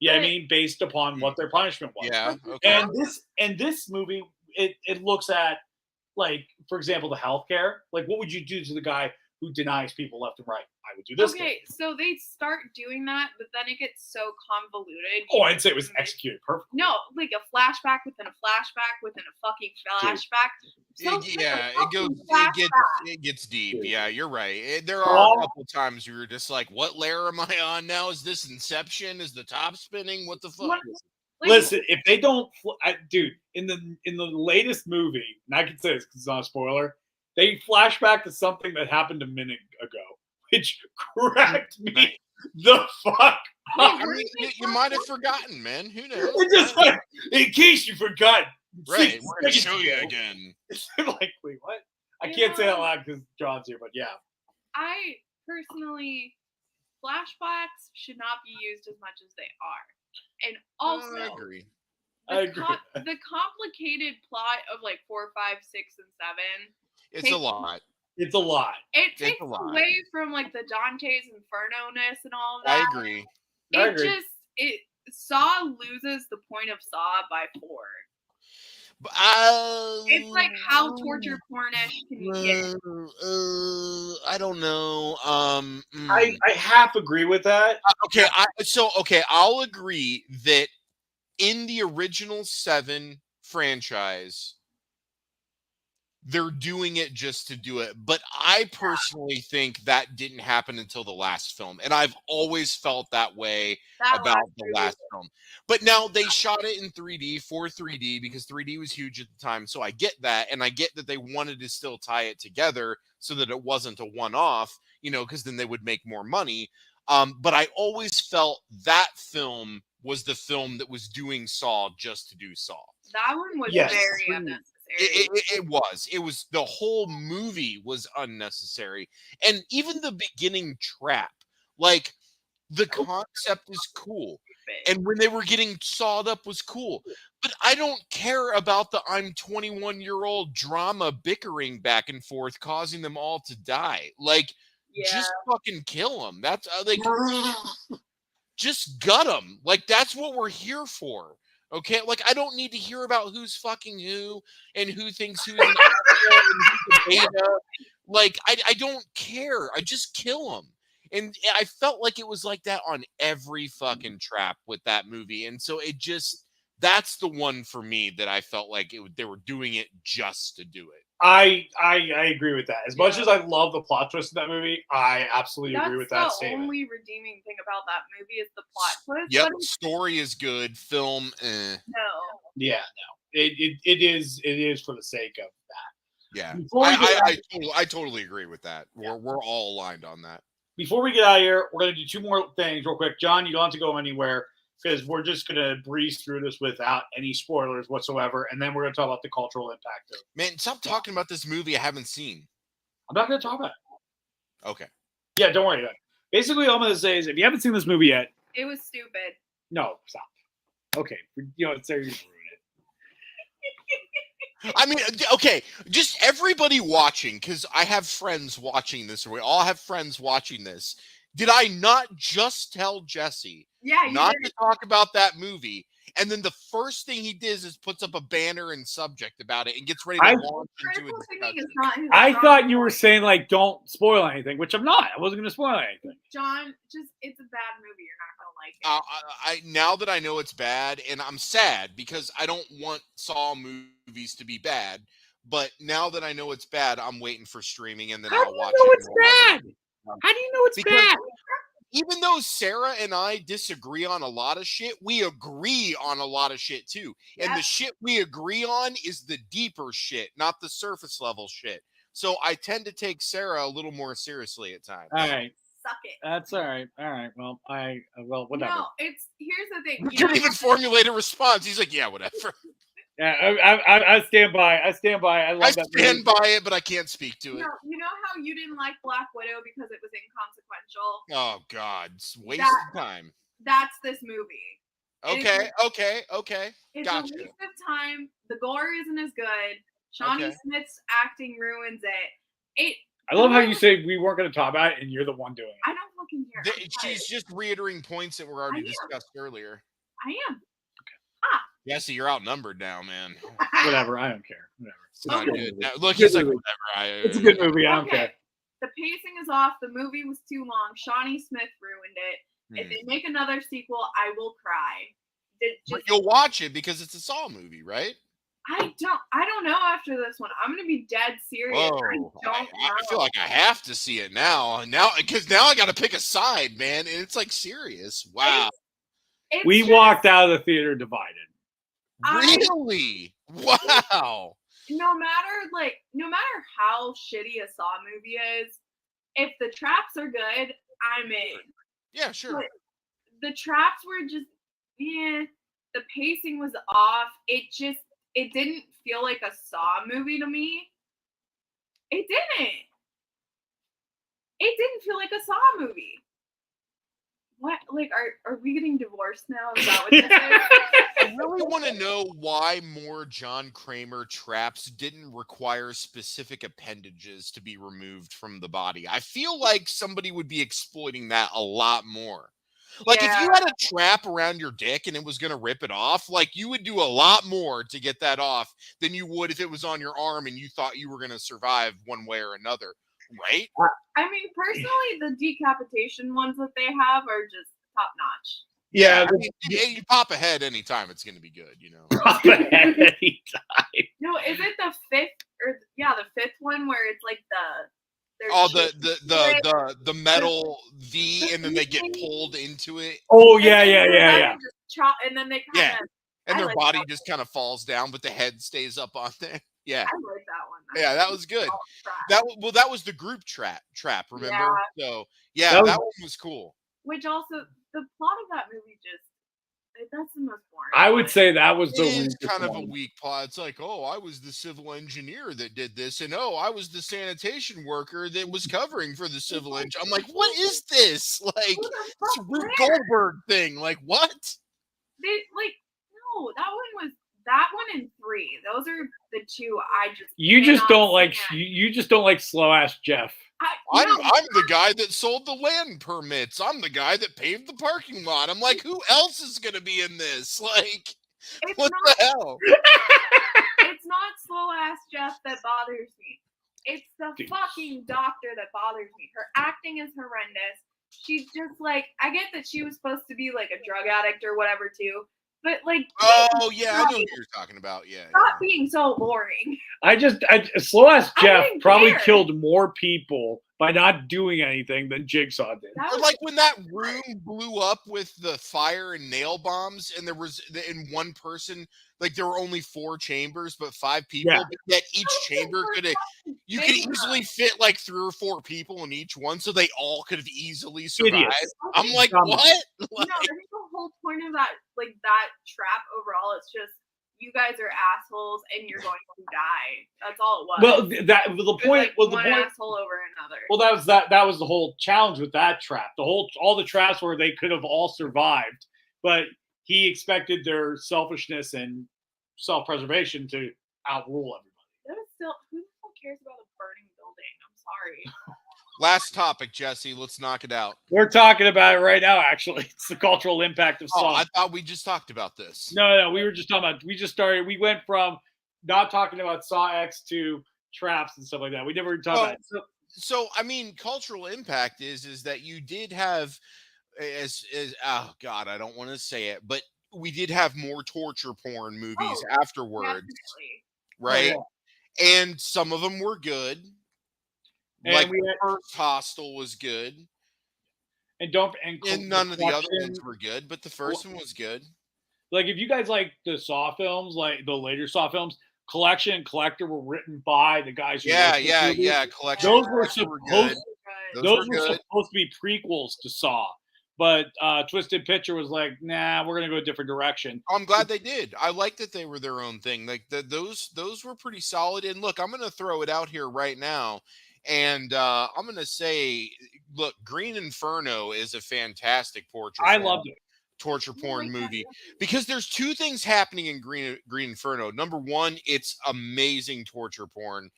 Speaker 2: Yeah, I mean, based upon what their punishment was.
Speaker 1: Yeah. Okay.
Speaker 2: And this movie, it looks at, like, for example, the healthcare. Like, what would you do to the guy who denies people left and right? I would do this.
Speaker 3: Okay, so they start doing that, but then it gets so convoluted.
Speaker 2: Oh, I'd say it was executed perfectly.
Speaker 3: No, like a flashback within a flashback within a fucking flashback.
Speaker 1: It gets deep. Yeah, you're right. There are a couple times where you're just like, what layer am I on now? Is this Inception? Is the top spinning? What the fuck?
Speaker 2: Listen, if they don't, dude, in the latest movie, and I can say this because it's not a spoiler, they flash back to something that happened a minute ago, which cracked me the fuck.
Speaker 1: I mean, you might have forgotten, man. Who knows?
Speaker 2: It's just like, in case you forgot.
Speaker 1: Right, we're gonna show you again.
Speaker 2: Like, wait, what? I can't say that loud because John's here, but yeah.
Speaker 3: I personally, flashbacks should not be used as much as they are. And also,
Speaker 1: I agree.
Speaker 3: The complicated plot of like 4, 5, 6, and 7.
Speaker 1: It's a lot.
Speaker 2: It's a lot.
Speaker 3: It takes away from like the Dante's Inferno-ness and all of that.
Speaker 1: I agree.
Speaker 3: Saw loses the point of Saw by 4. It's like how torture pornish can you get?
Speaker 1: I don't know.
Speaker 2: I half agree with that.
Speaker 1: Okay, I'll agree that in the original 7 franchise, they're doing it just to do it. But I personally think that didn't happen until the last film. And I've always felt that way about the last film. But now they shot it in 3D for 3D because 3D was huge at the time. So I get that. And I get that they wanted to still tie it together so that it wasn't a one-off, because then they would make more money. But I always felt that film was the film that was doing Saw just to do Saw.
Speaker 3: That one was very unnecessary.
Speaker 1: It was the whole movie was unnecessary. And even the beginning trap, like the concept is cool. And when they were getting sawed up was cool. But I don't care about the I'm 21-year-old drama bickering back and forth, causing them all to die. Like,
Speaker 3: Yeah.
Speaker 1: just fucking kill them. That's like, just gut them. Like, that's what we're here for. Okay, like I don't need to hear about who's fucking who and who thinks who's an alpha and who's a beta. Like, I don't care. I just kill them. And I felt like it was like that on every fucking trap with that movie. And so it just, that's the one for me that I felt like they were doing it just to do it.
Speaker 2: I agree with that. As much as I love the plot twist in that movie, I absolutely agree with that
Speaker 3: That's the
Speaker 2: statement.
Speaker 3: only redeeming thing about that movie is the plot twist.
Speaker 1: Yep,
Speaker 3: but
Speaker 1: story is good. Film,
Speaker 3: no.
Speaker 2: Yeah, no. It is for the sake of that.
Speaker 1: Yeah,
Speaker 2: Before we get
Speaker 1: I totally agree with that. We're all aligned on that.
Speaker 2: Before we get out of here, we're going to do two more things real quick. John, you don't have to go anywhere because we're just going to breeze through this without any spoilers whatsoever. And then we're going to talk about the cultural impact of it.
Speaker 1: Man, stop talking about this movie I haven't seen.
Speaker 2: I'm not going to talk about it.
Speaker 1: Okay.
Speaker 2: Yeah, don't worry about it. Basically, all I'm going to say is if you haven't seen this movie yet,
Speaker 3: It was stupid.
Speaker 2: no, stop. Okay. It's there. You ruin it.
Speaker 1: I mean, okay, just everybody watching, because I have friends watching this, or we all have friends watching this. Did I not just tell Jesse
Speaker 3: Yeah, you
Speaker 1: not
Speaker 3: did.
Speaker 1: to talk about that movie? And then the first thing he does is puts up a banner and subject about it and gets ready to launch into
Speaker 3: Critical
Speaker 1: a
Speaker 3: thinking
Speaker 1: discussion.
Speaker 3: is not his
Speaker 2: I
Speaker 3: strong
Speaker 2: thought you were
Speaker 3: point.
Speaker 2: saying, like, don't spoil anything, which I'm not. I wasn't going to spoil anything.
Speaker 3: John, it's a bad movie. You're not gonna like it.
Speaker 1: I now that I know it's bad, and I'm sad because I don't want Saw movies to be bad, but now that I know it's bad, I'm waiting for streaming, and then
Speaker 2: How
Speaker 1: I'll
Speaker 2: do
Speaker 1: watch
Speaker 2: you know
Speaker 1: it.
Speaker 2: it's bad? How do you know it's
Speaker 1: Because
Speaker 2: bad?
Speaker 1: even though Sarah and I disagree on a lot of shit, we agree on a lot of shit too. And the
Speaker 3: Yep.
Speaker 1: shit we agree on is the deeper shit, not the surface level shit. So I tend to take Sarah a little more seriously at times.
Speaker 2: All right.
Speaker 3: Suck it.
Speaker 2: That's all right. All right. Well, whatever.
Speaker 3: No, here's the thing.
Speaker 1: We couldn't even formulate a response. He's like, yeah, whatever.
Speaker 2: Yeah, I stand by. I stand by. I love
Speaker 1: I
Speaker 2: that
Speaker 1: stand
Speaker 2: movie.
Speaker 1: by it, but I can't speak to it.
Speaker 3: You know how you didn't like Black Widow because it was inconsequential?
Speaker 1: Oh God, it's waste of time.
Speaker 3: That's this movie.
Speaker 1: Okay.
Speaker 3: It's
Speaker 1: Gotcha.
Speaker 3: a waste of time. The gore isn't as good. Shawnee
Speaker 1: Okay.
Speaker 3: Smith's acting ruins it.
Speaker 2: I love how you say we weren't going to talk about it, and you're the one doing it.
Speaker 3: I don't fucking care. I'm tired.
Speaker 1: She's just reiterating points that were already
Speaker 3: I am.
Speaker 1: discussed earlier.
Speaker 3: I am.
Speaker 1: Jesse, you're outnumbered now, man.
Speaker 2: Whatever. I don't care. Whatever.
Speaker 1: It's not
Speaker 3: Okay.
Speaker 1: good. Now, look,
Speaker 2: Good
Speaker 1: he's like,
Speaker 2: movie.
Speaker 1: whatever.
Speaker 2: It's a good movie. I don't
Speaker 3: Okay.
Speaker 2: care.
Speaker 3: The pacing is off. The movie was too long. Shawnee Smith ruined it. If they make another sequel, I will cry.
Speaker 1: But you'll watch it because it's a Saw movie, right?
Speaker 3: I don't know after this one. I'm gonna be dead serious.
Speaker 1: Whoa.
Speaker 3: I don't
Speaker 1: I
Speaker 3: know.
Speaker 1: feel like I have to see it now. Because now I got to pick a side, man. And it's like serious. Wow.
Speaker 3: It's
Speaker 2: We
Speaker 3: just-
Speaker 2: walked out of the theater divided.
Speaker 1: Really? Wow.
Speaker 3: No matter how shitty a Saw movie is, if the traps are good, I'm in.
Speaker 1: Yeah, sure.
Speaker 3: But the traps were just, the pacing was off. It didn't feel like a Saw movie to me. It didn't. It didn't feel like a Saw movie. What? Like, are we getting divorced now? Is that what this is?
Speaker 1: I really want to know why more John Kramer traps didn't require specific appendages to be removed from the body. I feel like somebody would be exploiting that a lot more. Like, if you had a trap around your dick and it was going to rip it off, like, you would do a lot more to get that off than you would if it was on your arm and you thought you were going to survive one way or another, right?
Speaker 3: I mean, personally, the decapitation ones that they have are just top notch.
Speaker 2: Yeah,
Speaker 1: I mean, you pop a head anytime, it's going to be good, you know?
Speaker 2: anytime.
Speaker 3: No, is it the fifth one where it's like
Speaker 1: Oh, the metal V, and then they get pulled into it.
Speaker 2: Oh, yeah.
Speaker 3: And then they kind
Speaker 1: Yeah.
Speaker 3: of,
Speaker 1: And
Speaker 3: I
Speaker 1: their
Speaker 3: like
Speaker 1: body
Speaker 3: that
Speaker 1: just kind of falls down, but the head stays up on there. Yeah.
Speaker 3: I like that one.
Speaker 1: Yeah, that was good.
Speaker 3: Trash.
Speaker 1: That was the group trap, remember? So yeah,
Speaker 2: That
Speaker 1: that
Speaker 2: was-
Speaker 1: one was cool.
Speaker 3: Which also, the plot of that movie that's the most boring.
Speaker 2: I would say that was
Speaker 1: It
Speaker 2: the
Speaker 1: is
Speaker 2: weakest
Speaker 1: kind of a
Speaker 2: one.
Speaker 1: weak plot. It's like, oh, I was the civil engineer that did this, and oh, I was the sanitation worker that was covering for the civil engineer. I'm like, what is this? Like,
Speaker 3: Who the
Speaker 1: it's a
Speaker 3: fuck
Speaker 1: Rube
Speaker 3: cares?
Speaker 1: Goldberg thing. Like, what?
Speaker 3: No, that one was That one and 3. Those are the two I just
Speaker 2: You just
Speaker 3: cannot
Speaker 2: don't like
Speaker 3: stand.
Speaker 2: you just don't like slow ass Jeff.
Speaker 1: I'm
Speaker 3: No,
Speaker 1: the guy that sold the land permits. I'm the guy that paved the parking lot. I'm like, who else is gonna be in this? Like,
Speaker 3: it's
Speaker 1: what
Speaker 3: not.
Speaker 1: the hell?
Speaker 3: It's not slow ass Jeff that bothers me. It's the fucking doctor that bothers me. Her acting is horrendous. She's just like, I get that she was supposed to be like a drug addict or whatever too, but like,
Speaker 1: Oh yeah, I know what you're talking about. Yeah.
Speaker 3: stop being so boring.
Speaker 2: Slow ass Jeff
Speaker 3: didn't
Speaker 2: probably
Speaker 3: care.
Speaker 2: killed more people by not doing anything than Jigsaw did.
Speaker 3: That
Speaker 1: Or
Speaker 3: was
Speaker 1: like when that room blew up with the fire and nail bombs, and there was in one person, like there were only 4 chambers, but 5 people.
Speaker 2: Yeah.
Speaker 1: But yet each chamber could could easily fit like 3 or 4 people in each one, so they all could have easily survived.
Speaker 2: Idiots.
Speaker 1: I'm like,
Speaker 2: Dumb.
Speaker 1: what?
Speaker 3: no,
Speaker 1: Like,
Speaker 3: I think the whole point of that, like that trap overall, it's just you guys are assholes and you're going to die. That's all it was.
Speaker 2: Well,
Speaker 3: It
Speaker 2: the
Speaker 3: was
Speaker 2: point
Speaker 3: like
Speaker 2: well the
Speaker 3: one
Speaker 2: point
Speaker 3: asshole over another.
Speaker 2: well that was the whole challenge with that trap. All the traps where they could have all survived, but he expected their selfishness and self-preservation to outrule everybody.
Speaker 3: That was still, who the hell cares about a burning building? I'm sorry.
Speaker 1: last topic, Jesse. Let's knock it out.
Speaker 2: We're talking about it right now, actually. It's the cultural impact of
Speaker 1: Oh,
Speaker 2: Saw.
Speaker 1: I thought we just talked about this.
Speaker 2: No, we were just talking about. We went from not talking about Saw X to traps and stuff like that. We never talked about it.
Speaker 1: So I mean, cultural impact is that you did have as oh god, I don't want to say it, but we did have more torture porn movies afterwards,
Speaker 3: Definitely.
Speaker 1: right?
Speaker 2: Oh, yeah.
Speaker 1: And some of them were good.
Speaker 2: And
Speaker 1: Like
Speaker 2: we
Speaker 1: the
Speaker 2: had-
Speaker 1: first Hostel was good,
Speaker 2: And
Speaker 1: none of the other
Speaker 2: Collection-
Speaker 1: ones were good, but the first one was good.
Speaker 2: Like if you guys like the Saw films, like the later Saw films, Collection and Collector were written by the guys who
Speaker 1: Yeah,
Speaker 2: wrote the movies.
Speaker 1: Collection.
Speaker 2: Those were
Speaker 1: Collection
Speaker 2: supposed
Speaker 1: Those
Speaker 2: those
Speaker 1: were
Speaker 2: were
Speaker 1: good.
Speaker 2: supposed to be prequels to Saw. But Twisted Picture was like, nah, we're gonna go a different direction.
Speaker 1: I'm glad they did. I like that they were their own thing. Like those were pretty solid. And look, I'm gonna throw it out here right now. And I'm gonna say, look, Green Inferno is a fantastic
Speaker 2: Loved it.
Speaker 1: torture porn movie because there's 2 things happening in Green Inferno. Number one, it's amazing torture porn.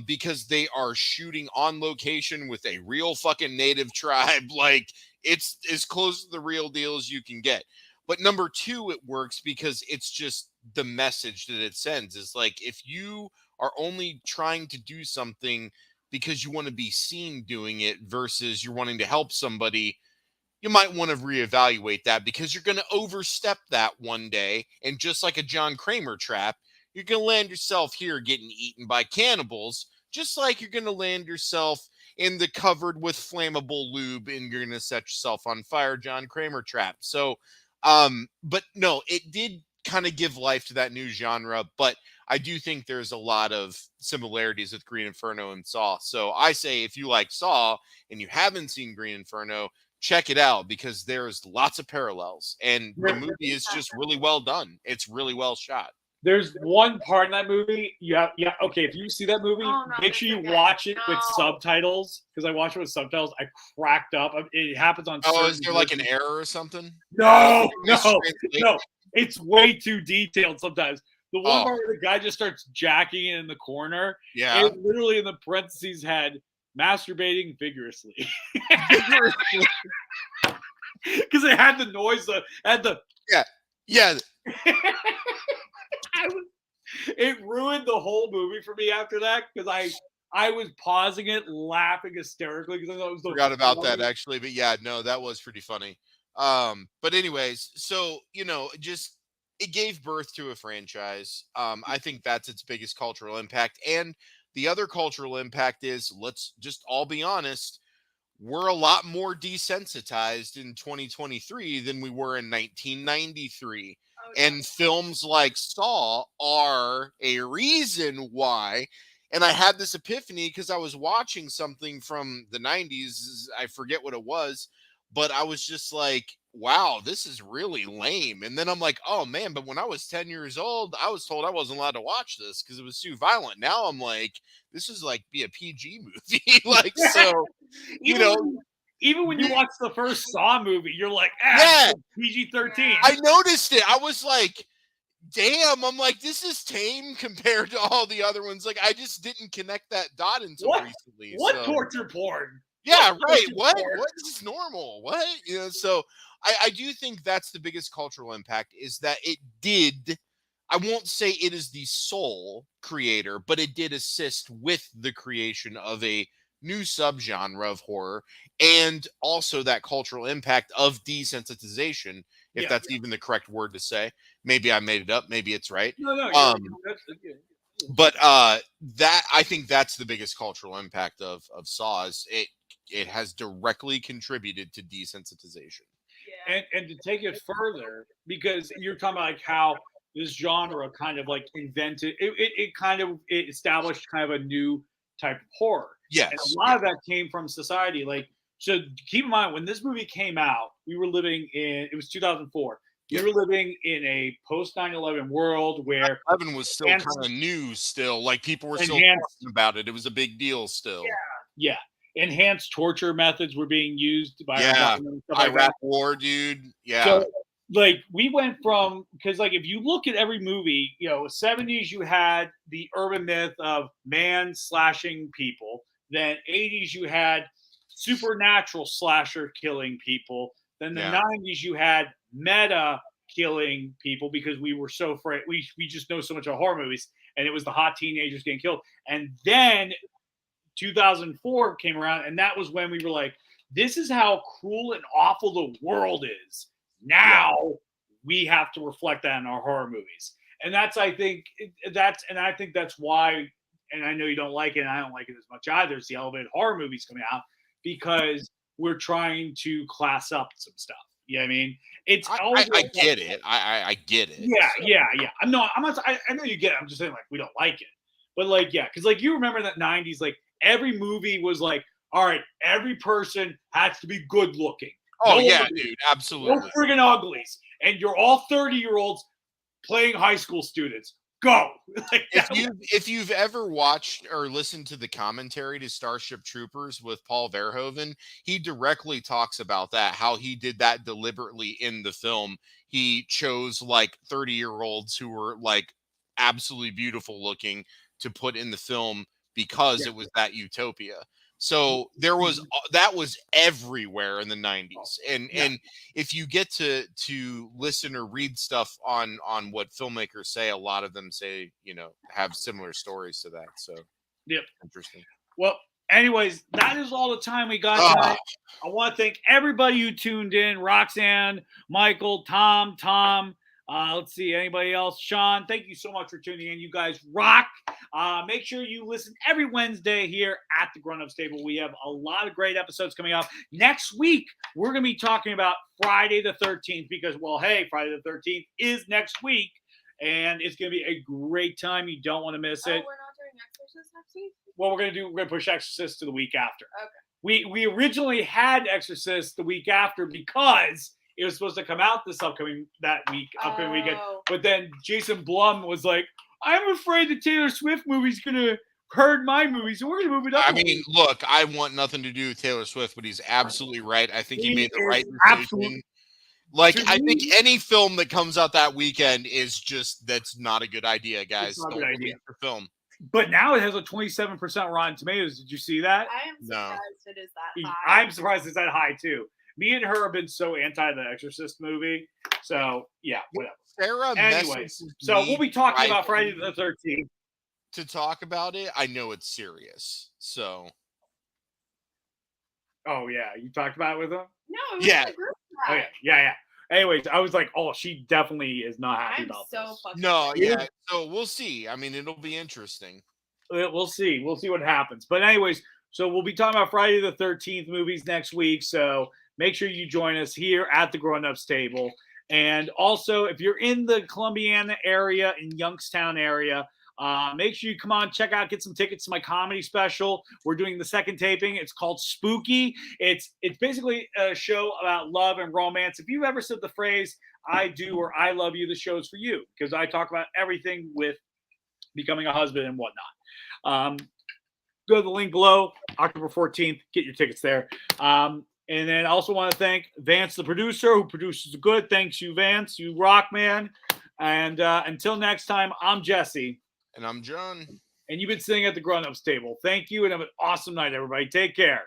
Speaker 1: Because they are shooting on location with a real fucking native tribe. Like it's as close to the real deal as you can get. But number 2, it works because it's just the message that it sends is like, if you are only trying to do something because you want to be seen doing it versus you're wanting to help somebody, you might want to reevaluate that because you're going to overstep that one day. And just like a John Kramer trap, you're going to land yourself here getting eaten by cannibals, just like you're going to land yourself in the covered with flammable lube and you're going to set yourself on fire John Kramer trap. So, but no, it did kind of give life to that new genre, but I do think there's a lot of similarities with Green Inferno and Saw. So I say if you like Saw and you haven't seen Green Inferno, check it out because there's lots of parallels and the movie is just really well done. It's really well shot.
Speaker 2: There's one part in that movie. Okay. If you see that movie, make sure you watch it with subtitles because I watched it with subtitles. I cracked up. It happens on.
Speaker 1: Oh, is there like an error or something?
Speaker 2: No. It's way too detailed sometimes. The one part where the guy just starts jacking it in the corner.
Speaker 1: Yeah.
Speaker 2: It literally in the parentheses had masturbating vigorously. Because it had the noise.
Speaker 1: Yeah.
Speaker 2: It ruined the whole movie for me after that because I was pausing it, laughing hysterically because I thought it was
Speaker 1: forgot about that actually, but yeah, no, that was pretty funny. But anyways, so just it gave birth to a franchise. I think that's its biggest cultural impact, and the other cultural impact is, let's just all be honest, we're a lot more desensitized in 2023 than we were in 1993. And films like Saw are a reason why. And I had this epiphany because I was watching something from the 90s. I forget what it was, but I was just like, wow, this is really lame. And then I'm like, oh man, but when I was 10 years old, I was told I wasn't allowed to watch this because it was too violent. Now I'm like, this is like be a PG movie. Like, so,
Speaker 2: even when you watch the first Saw movie, you're like, PG-13.
Speaker 1: I noticed it. I was like, damn, I'm like, this is tame compared to all the other ones. Like, I just didn't connect that dot until recently.
Speaker 2: What
Speaker 1: so.
Speaker 2: torture porn?
Speaker 1: Yeah,
Speaker 2: What
Speaker 1: right.
Speaker 2: torture
Speaker 1: What?
Speaker 2: porn?
Speaker 1: What is normal? What? So I do think that's the biggest cultural impact is that it did. I won't say it is the sole creator, but it did assist with the creation of a new subgenre of horror and also that cultural impact of desensitization, if
Speaker 2: Yeah,
Speaker 1: that's even the correct word to say. Maybe I made it up, maybe it's right.
Speaker 2: No,
Speaker 1: But that I think that's the biggest cultural impact of Saw is it has directly contributed to desensitization.
Speaker 3: Yeah.
Speaker 2: and to take it further, because you're talking about like how this genre kind of like invented it established kind of a new type of horror. And
Speaker 1: Yes.
Speaker 2: a lot of that came from society. Like, so keep in mind when this movie came out, we were living in it was 2004.
Speaker 1: Yep.
Speaker 2: We were living in a post 9/11 world where
Speaker 1: 9/11 was still
Speaker 2: and-
Speaker 1: kind of new still. Like people were still
Speaker 2: Enhanced-
Speaker 1: talking about it. It was a big deal still.
Speaker 2: yeah, enhanced torture methods were being used by our
Speaker 1: Yeah.
Speaker 2: government and stuff like that.
Speaker 1: Iraq War, dude. Yeah.
Speaker 2: So, like, we went from because, like, if you look at every movie, 70s you had the urban myth of man slashing people. Then 80s you had supernatural slasher killing people. Then the
Speaker 1: Yeah.
Speaker 2: 90s you had meta killing people because we were so afraid. We just know so much of horror movies, and it was the hot teenagers getting killed. And then 2004 came around, and that was when we were like, this is how cruel and awful the world is. Now we have to reflect that in our horror movies. And I think that's why, and I know you don't like it, and I don't like it as much either, it's the elevated horror movies coming out, because we're trying to class up some stuff. You know what I mean? It's always
Speaker 1: I get it. I get it.
Speaker 2: yeah. I'm not. I know you get it. I'm just saying, like, we don't like it. But like, yeah, because like you remember that 90s, like every movie was like, all right, every person has to be good looking.
Speaker 1: Oh,
Speaker 2: No
Speaker 1: yeah,
Speaker 2: ugly.
Speaker 1: dude.
Speaker 2: No
Speaker 1: Absolutely.
Speaker 2: friggin' uglies. And you're all 30-year-olds playing high school students. Go. Like,
Speaker 1: If you've ever watched or listened to the commentary to Starship Troopers with Paul Verhoeven, he directly talks about that, how he did that deliberately in the film. He chose like 30-year-olds who were like absolutely beautiful looking to put in the film because it was that utopia. So there was that was everywhere in the 90s. And if you get to listen or read stuff on what filmmakers say, a lot of them say, have similar stories to that. So interesting.
Speaker 2: Well, anyways, that is all the time we got tonight. I want to thank everybody who tuned in. Roxanne, Michael, Tom. Let's see, anybody else? Sean, thank you so much for tuning in. You guys rock. Make sure you listen every Wednesday here at the Grown Ups Table. We have a lot of great episodes coming up. Next week, we're going to be talking about Friday the 13th because, well, hey, Friday the 13th is next week, and it's going to be a great time. You don't want to miss it.
Speaker 3: We're not doing Exorcist next week?
Speaker 2: What we're going to push Exorcist to the week after.
Speaker 3: Okay.
Speaker 2: We originally had Exorcist the week after because it was supposed to come out this upcoming weekend. But then Jason Blum was like, I'm afraid the Taylor Swift movie's going to hurt my movie, so we're going to move it up.
Speaker 1: I mean, look, I want nothing to do with Taylor Swift, but he's absolutely right. I think he made the right decision. Like, I think any film that comes out that weekend is that's not a good idea, guys.
Speaker 2: Not a
Speaker 1: Don't
Speaker 2: good
Speaker 1: look
Speaker 2: idea.
Speaker 1: for film.
Speaker 2: But now it has a 27% Rotten Tomatoes. Did you see that?
Speaker 3: I am surprised it is that high.
Speaker 2: I'm surprised it's that high, too. Me and her have been so anti the Exorcist movie. So, yeah, whatever.
Speaker 1: Sarah,
Speaker 2: anyways, so we'll be talking about Friday the 13th.
Speaker 1: To talk about it, I know it's serious. So.
Speaker 2: Oh, yeah. You talked about it with them?
Speaker 3: No, it was
Speaker 1: Yeah.
Speaker 3: in the group
Speaker 2: Oh,
Speaker 3: chat.
Speaker 2: yeah. Anyways, I was like, oh, she definitely is not happy about
Speaker 3: so
Speaker 2: this.
Speaker 3: fucking
Speaker 1: No,
Speaker 3: excited.
Speaker 1: yeah. So we'll see. I mean, it'll be interesting.
Speaker 2: We'll see. We'll see what happens. But anyways, so we'll be talking about Friday the 13th movies next week. So make sure you join us here at the Grown Ups Table. And also, if you're in the Columbiana area, in Youngstown area, make sure you come on, check out, get some tickets to my comedy special. We're doing the second taping. It's called Spooky. It's basically a show about love and romance. If you've ever said the phrase, I do or I love you, the show's for you. Because I talk about everything with becoming a husband and whatnot. Go to the link below, October 14th. Get your tickets there. And then I also want to thank Vance, the producer, who produces good. Thanks you, Vance. You rock, man. And until next time, I'm Jesse.
Speaker 1: And I'm John.
Speaker 2: And you've been sitting at the grown-ups table. Thank you, and have an awesome night, everybody. Take care.